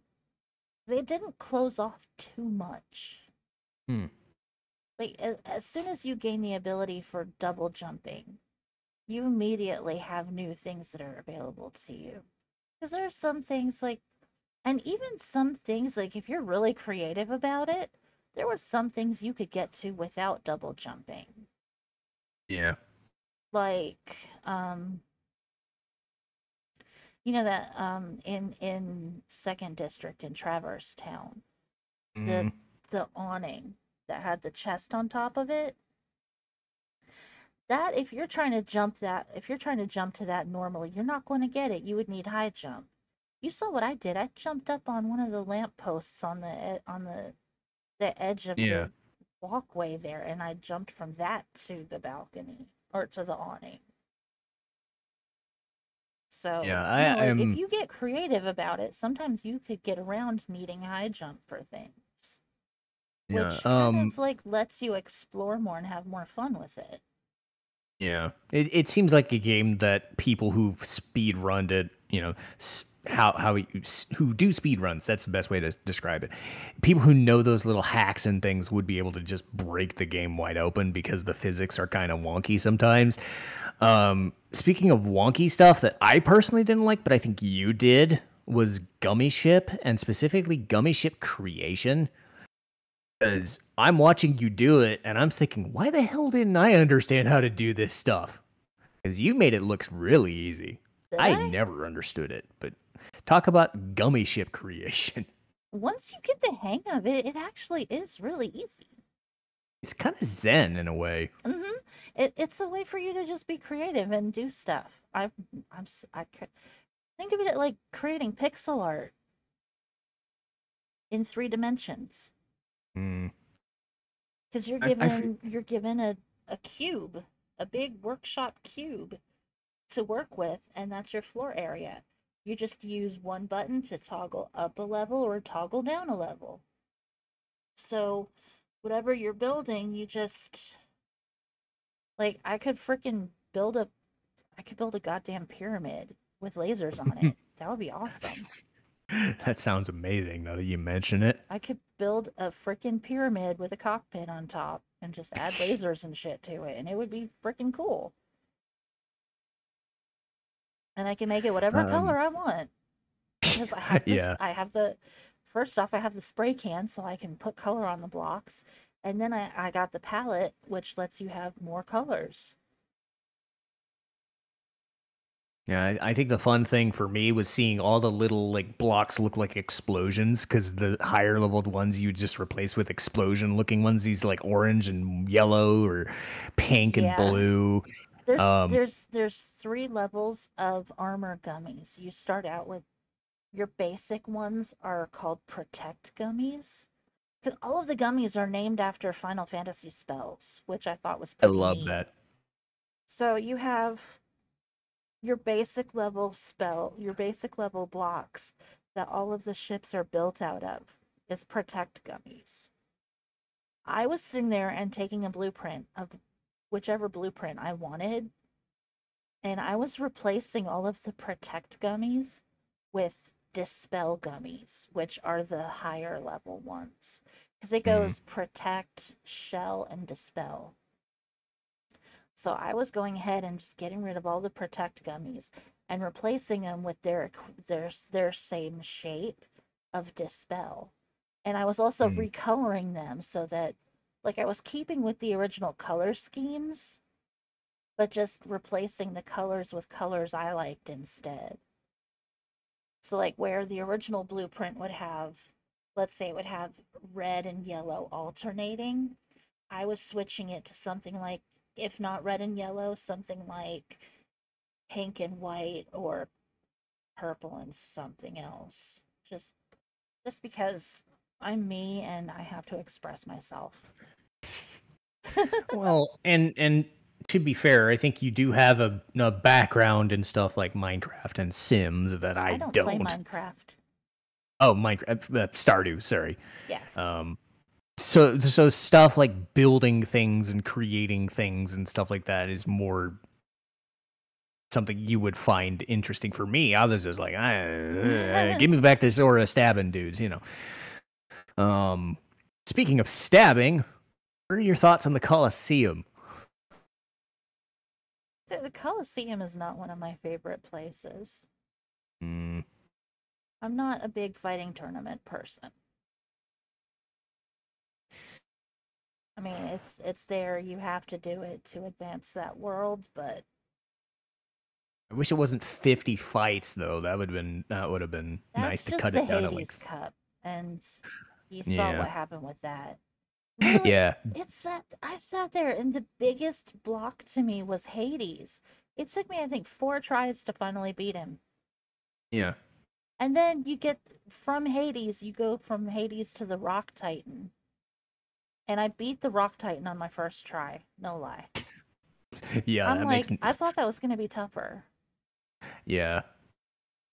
they didn't close off too much. Hmm. Like as soon as you gain the ability for double jumping, you immediately have new things that are available to you. Because there are some things like, and even some things like if you're really creative about it, there were some things you could get to without double jumping. Yeah. Like, you know that in Second District in Traverse Town, the Mm, the awning that had the chest on top of it, that if you're trying to jump to that normally, you're not going to get it. You would need high jump. You saw what I did. I jumped up on one of the lamp posts on the edge of yeah. the walkway there, and I jumped from that to the balcony or to the awning. Yeah. So, I like if am. you get creative about it, sometimes you could get around needing high jump for things, Yeah. which kind of like lets you explore more and have more fun with it. Yeah, it seems like a game that people who've speed runned it, who do speed runs. That's the best way to describe it. People who know those little hacks and things would be able to just break the game wide open because the physics are kind of wonky sometimes. Speaking of wonky stuff that I personally didn't like, but I think you did, was Gummy Ship, and specifically Gummy Ship creation. Because I'm watching you do it, and I'm thinking, why the hell didn't I understand how to do this stuff? Because you made it look really easy. Did I I? never understood it, but talk about gummy ship creation. Once you get the hang of it, it actually is really easy. It's kind of zen in a way. Mm-hmm. It's a way for you to just be creative and do stuff. I think of it like creating pixel art in 3 dimensions. Mm. Because I you're given a cube, a big workshop cube to work with, and that's your floor area. You just use one button to toggle up a level or toggle down a level. So whatever you're building, you just like I could build a goddamn pyramid with lasers on it. That would be awesome. that sounds amazing now that you mention it. I could build a freaking pyramid with a cockpit on top and just add lasers and shit to it, and it would be freaking cool. And I can make it whatever Um, color I want because yeah, first off, I have the spray can so I can put color on the blocks, and then I got the palette which lets you have more colors. yeah. I think the fun thing for me was seeing all the little like blocks look like explosions because the higher leveled ones you just replace with explosion looking ones. These like orange and yellow or pink and Yeah, blue. Um, there's 3 levels of armor gummies. You start out with your basic ones are called protect gummies. Because all of the gummies are named after Final Fantasy spells, which I thought was I pretty love neat. that. So you have your basic level blocks that all of the ships are built out of. is Protect gummies. I was sitting there and taking a blueprint of whichever blueprint I wanted, and I was replacing all of the Protect gummies with Dispel gummies, which are the higher level ones. Because it Mm. goes Protect, Shell, and Dispel. So I was going ahead and just getting rid of all the Protect gummies and replacing them with their same shape of Dispel. And I was also Mm. recoloring them so that, like, I was keeping with the original color schemes, but just replacing the colors with colors I liked instead. So, like, where the original blueprint would have, let's say it would have red and yellow alternating, I was switching it to something like, if not red and yellow, something like pink and white or purple and something else. Just because I'm me and I have to express myself. Well, and to be fair, I think you do have a background in stuff like Minecraft and Sims that I I don't play don't. Minecraft. Oh, Minecraft, Stardew, sorry. Yeah. So stuff like building things and creating things and stuff like that is more something you would find interesting. For me, I was just like, give me back to Zora stabbing dudes, you know. Speaking of stabbing, what are your thoughts on the Colosseum? The Coliseum is not one of my favorite places. Mm. I'm not a big fighting tournament person. I mean, it's there. You have to do it to advance that world, but I wish it wasn't 50 fights though. That would have been nice that's to just cut the it down to like Hades Cup, and you saw yeah. what happened with that. Literally, Yeah. I sat there, and the biggest block to me was Hades. It took me, I think, 4 tries to finally beat him. Yeah. And then you get from Hades, you go from Hades to the Rock Titan. And I beat the Rock Titan on my first try, no lie. Yeah, I'm that makes like, I thought that was going to be tougher. yeah.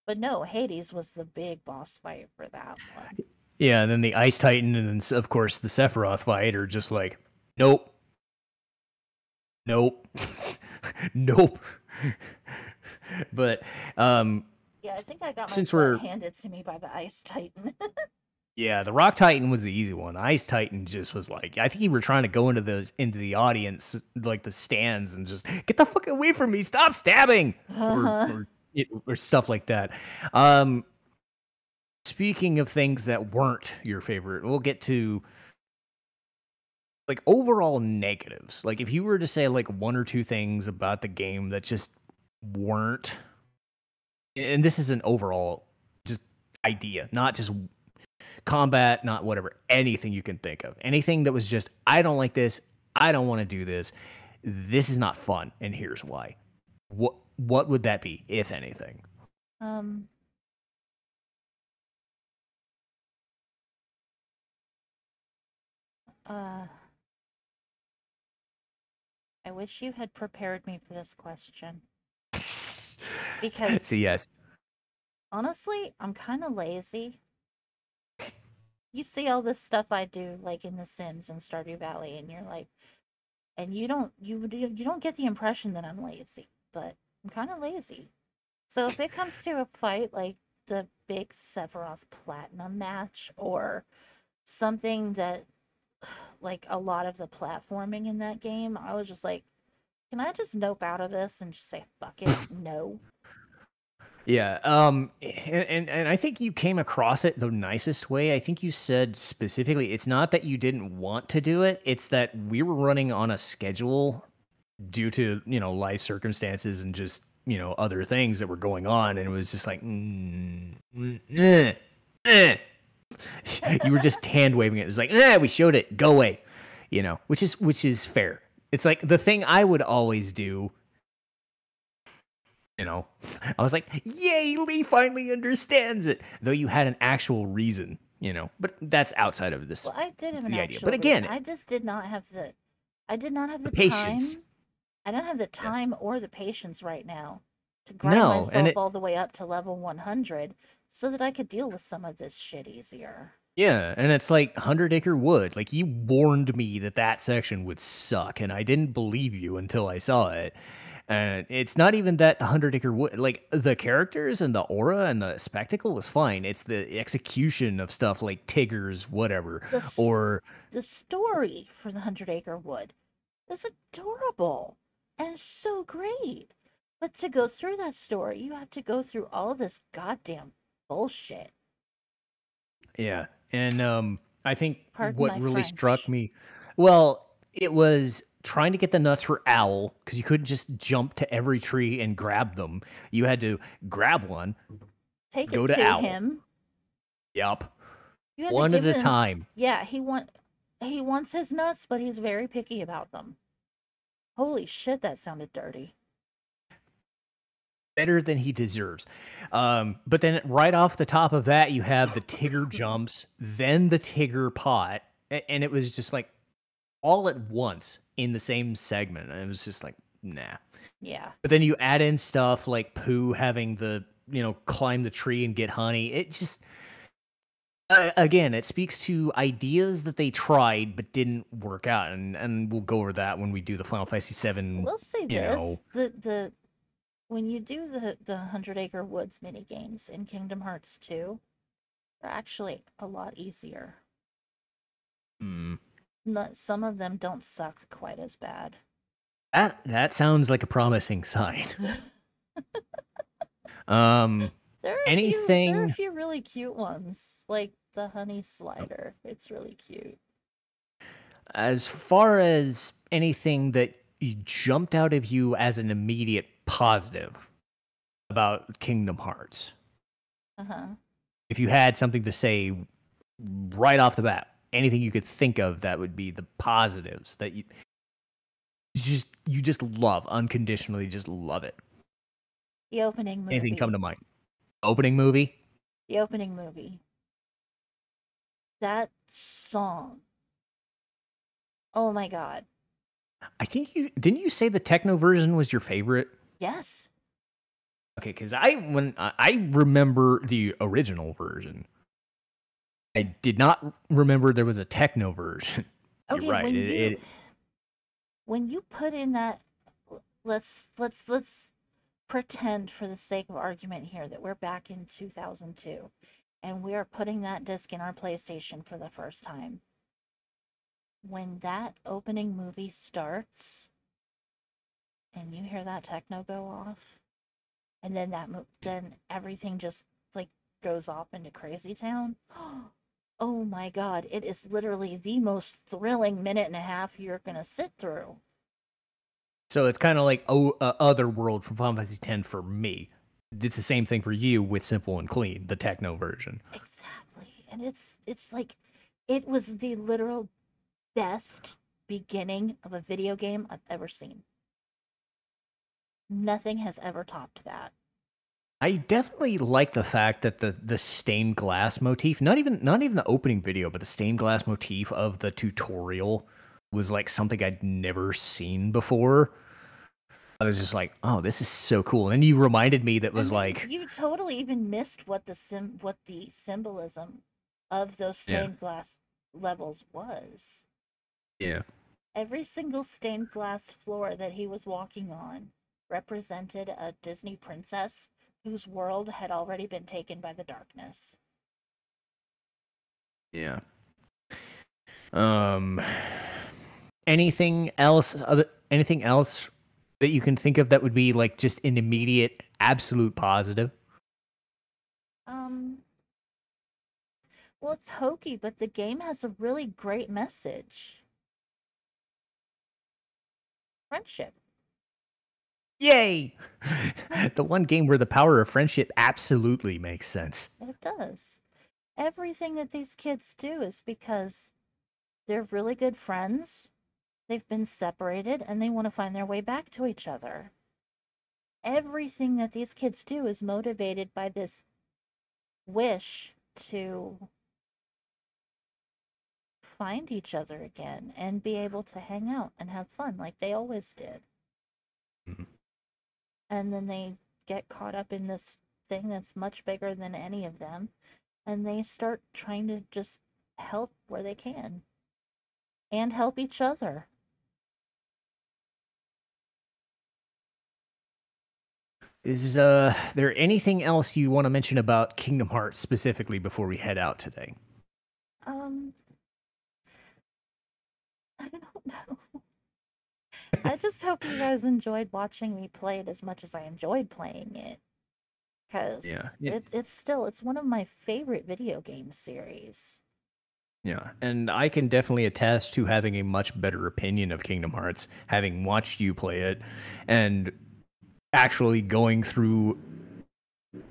But no, Hades was the big boss fight for that one. Yeah, and then the Ice Titan and then of course the Sephiroth fight are just like nope. Nope. Nope. But Yeah, I think I got my since butt we're handed to me by the Ice Titan. yeah, the Rock Titan was the easy one. The Ice Titan just was like I think you were trying to go into the audience, like the stands, and just get the fuck away from me! Stop stabbing, Uh-huh. or stuff like that. Um, Speaking of things that weren't your favorite, we'll get to like overall negatives. Like if you were to say like one or two things about the game that just weren't, and this is an overall just idea, not just combat, not whatever, anything you can think of. Anything that was just, I don't like this, I don't want to do this, this is not fun, and here's why. What would that be, if anything? um, uh, I wish you had prepared me for this question. Because So yes. honestly, I'm kind of lazy. You see all this stuff I do, like in The Sims and Stardew Valley, and you're like, and you don't get the impression that I'm lazy, but I'm kind of lazy. So if it comes to a fight like the big Sephiroth Platinum match or something that like a lot of the platforming in that game, I was just like, can I just nope out of this and just say fuck it? No. Yeah, and I think you came across it the nicest way. I think you said specifically, it's not that you didn't want to do it; it's that we were running on a schedule due to life circumstances and just other things that were going on, and it was just like, eh. You were just hand waving it. It was like, we showed it, go away, which is fair. It's like the thing I would always do. I was like, yay, Leigh finally understands it. Though you had an actual reason, but that's outside of this, Well, I did have an the idea. actual But reason. again, I just did not have the patience. time. I don't have the Yeah. time or the patience right now to grind No, and myself all the way up to level 100 so that I could deal with some of this shit easier. Yeah, and it's like 100 Acre Wood. Like, you warned me that that section would suck, and I didn't believe you until I saw it. And it's not even that the 100 Acre Wood, like, the characters and the aura and the spectacle was fine. It's the execution of stuff like Tigger's whatever, The s- or the story for the Hundred Acre Wood is adorable and so great. But to go through that story, you have to go through all this goddamn bullshit. yeah. And I think Pardon what my really struck French. me, well, it was trying to get the nuts for Owl because you couldn't just jump to every tree and grab them. You had to grab one, Take go it to to Owl. him. Yep. You had to One give at a him. time. Yeah, he wants his nuts, but he's very picky about them. Holy shit, that sounded dirty. Better than he deserves. But then right off the top of that, you have the Tigger jumps, then the Tigger pot, and it was just like all at once in the same segment. And it was just like, nah. Yeah. But then you add in stuff like Pooh having the, climb the tree and get honey. It just, again, it speaks to ideas that they tried but didn't work out. And we'll go over that when we do the Final Fantasy VII, We'll say you know. this: the when you do the Hundred Acre Woods mini games in Kingdom Hearts 2, they're actually a lot easier. Hmm. Not, some of them don't suck quite as bad. That sounds like a promising sign. Um, There are a anything few really cute ones, like the honey slider. It's really cute. as far as anything that jumped out of you as an immediate positive about Kingdom Hearts? Uh-huh. If you had something to say right off the bat, anything you could think of that would be the positives that you just love unconditionally, just love it. The opening Anything come movie. to mind? Opening movie? The opening movie. That song. Oh my god. I think you didn't you say the techno version was your favorite? Yes. Okay, because I remember the original version. I did not remember there was a techno version. You're Okay, right. when you put in that, let's pretend for the sake of argument here that we're back in 2002 and we are putting that disc in our PlayStation for the first time. When that opening movie starts and you hear that techno go off, and then then everything just like goes off into crazy town. Oh my god, it is literally the most thrilling minute and a half you're gonna sit through. So it's kind of like Otherworld from Final Fantasy X for me. It's the same thing for you with Simple and Clean, the techno version. Exactly. And it's like it was the literal best beginning of a video game I've ever seen. Nothing has ever topped that. I definitely like the fact that the stained glass motif, not even the opening video, but the stained glass motif of the tutorial was like something I'd never seen before. I was just like, oh, this is so cool. And you reminded me that And was then like, you totally even missed what the symbolism of those yeah, stained glass levels was. yeah. Every single stained glass floor that he was walking on represented a Disney princess whose world had already been taken by the darkness. Yeah. Um, anything else that you can think of that would be like just an immediate, absolute positive? Um, well, it's hokey, but the game has a really great message. Friendship. Yay! The one game where the power of friendship absolutely makes sense. It does. Everything that these kids do is because they're really good friends. They've been separated and they want to find their way back to each other. Everything that these kids do is motivated by this wish to find each other again and be able to hang out and have fun like they always did. Mhm. And then they get caught up in this thing that's much bigger than any of them, and they start trying to just help where they can and help each other. Is there anything else you want to mention about Kingdom Hearts specifically before we head out today? Um, I don't know. I just hope you guys enjoyed watching me play it as much as I enjoyed playing it. Yeah. Because Yeah. it's one of my favorite video game series. Yeah, and I can definitely attest to having a much better opinion of Kingdom Hearts, having watched you play it, and actually going through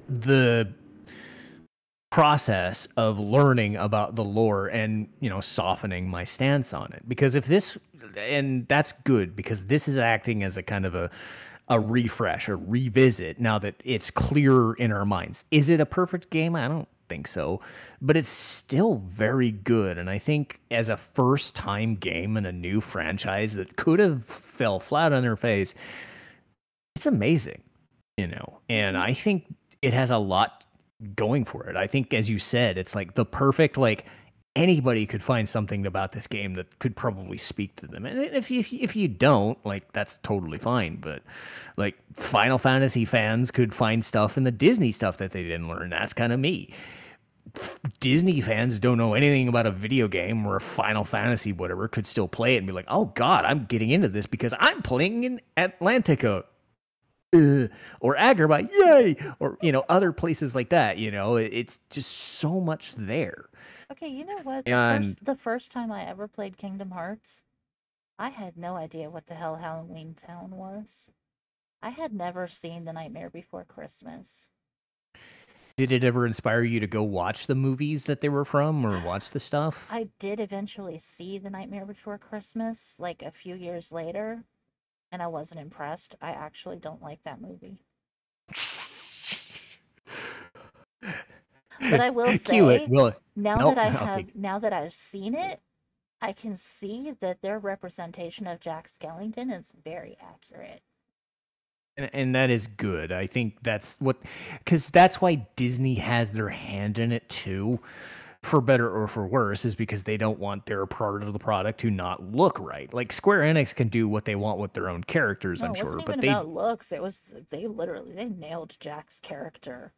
the process of learning about the lore and, softening my stance on it. Because if this, and that's good, because this is acting as a kind of a refresh, a revisit, now that it's clearer in our minds. Is it a perfect game? I don't think so, but it's still very good. And I think as a first time game in a new franchise that could have fell flat on their face, it's amazing, and I think it has a lot going for it. I think, as you said, it's like the perfect, like, anybody could find something about this game that could probably speak to them. And if you don't, like, that's totally fine. But like Final Fantasy fans could find stuff in the Disney stuff that they didn't learn. That's kind of me. Disney fans don't know anything about a video game or a Final Fantasy, whatever, could still play it and be like, oh God, I'm getting into this because I'm playing in Atlantica. Or Agrabah, yay! Or, other places like that, it's just so much there. Okay, you know what? And The first time I ever played Kingdom Hearts, I had no idea what the hell Halloween Town was. I had never seen The Nightmare Before Christmas. did it ever inspire you to go watch the movies that they were from or watch the stuff? I did eventually see The Nightmare Before Christmas, like a few years later, and I wasn't impressed. I actually don't like that movie. But I will Cue it. say, Will it? now Nope. that Okay. now that I've seen it, I can see that their representation of Jack Skellington is very accurate. And that is good. I think because that's why Disney has their hand in it too, for better or for worse, is because they don't want their part of the product to not look right. Like Square Enix can do what they want with their own characters, No, I'm it wasn't sure, even but about looks. It was they nailed Jack's character.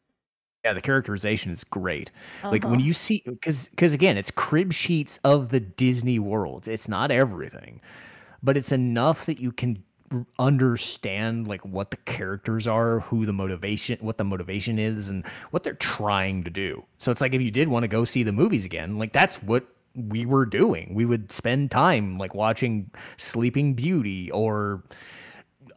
yeah, the characterization is great. Like when Uh-huh. you see, because again, it's crib sheets of the Disney world. It's not everything, but it's enough that you can understand like what the characters are, what the motivation is, and what they're trying to do. So it's like if you did want to go see the movies again, like that's what we were doing. We would spend time like watching Sleeping Beauty or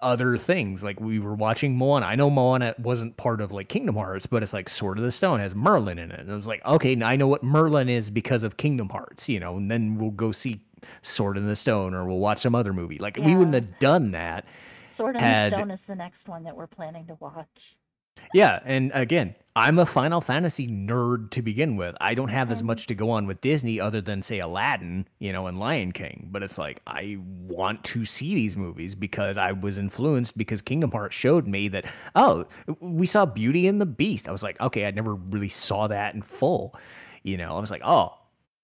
other things. Like we were watching Moana. I know Moana wasn't part of like Kingdom Hearts, but it's like Sword of the Stone has Merlin in it. And I was like, okay, now I know what Merlin is because of Kingdom Hearts, and then we'll go see Sword in the Stone or we'll watch some other movie. Like we wouldn't Yeah. have done that Sword in the had Stone is the next one that we're planning to watch. yeah, and again, I'm a Final Fantasy nerd to begin with. I don't have as And much to go on with Disney other than say Aladdin, and Lion King. But it's like I want to see these movies because I was influenced because Kingdom Hearts showed me that we saw Beauty and the Beast. I was like, okay, I never really saw that in full. I was like, oh,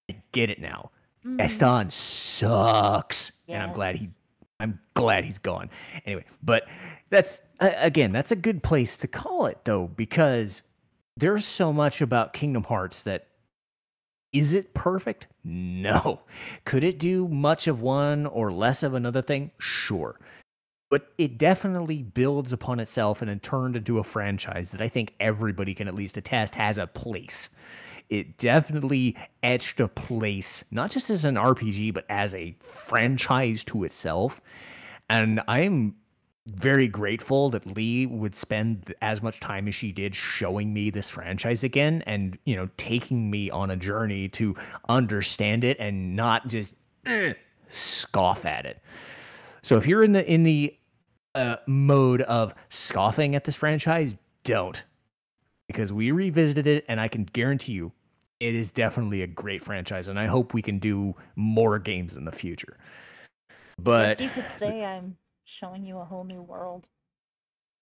I get it now. Gaston sucks, and yes. I'm glad he's gone. Anyway, but that's again, that's a good place to call it though, because there's so much about Kingdom Hearts that is it perfect? No. Could it do much of one or less of another thing? Sure. But it definitely builds upon itself and then turned into a franchise that I think everybody can at least attest has a place. It definitely etched a place, not just as an RPG, but as a franchise to itself. And I'm very grateful that Leigh would spend as much time as she did showing me this franchise again and, taking me on a journey to understand it and not just scoff at it. So if you're in the mode of scoffing at this franchise, don't. Because we revisited it, and I can guarantee you it is definitely a great franchise, and I hope we can do more games in the future. But Yes, you could say I'm showing you a whole new world.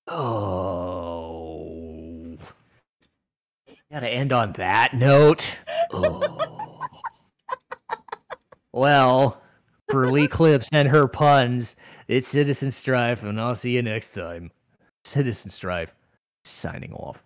oh, gotta end on that note. Oh. Well, for LeighClipse and her puns, it's Citizen Strife, and I'll see you next time. Citizen Strife, signing off.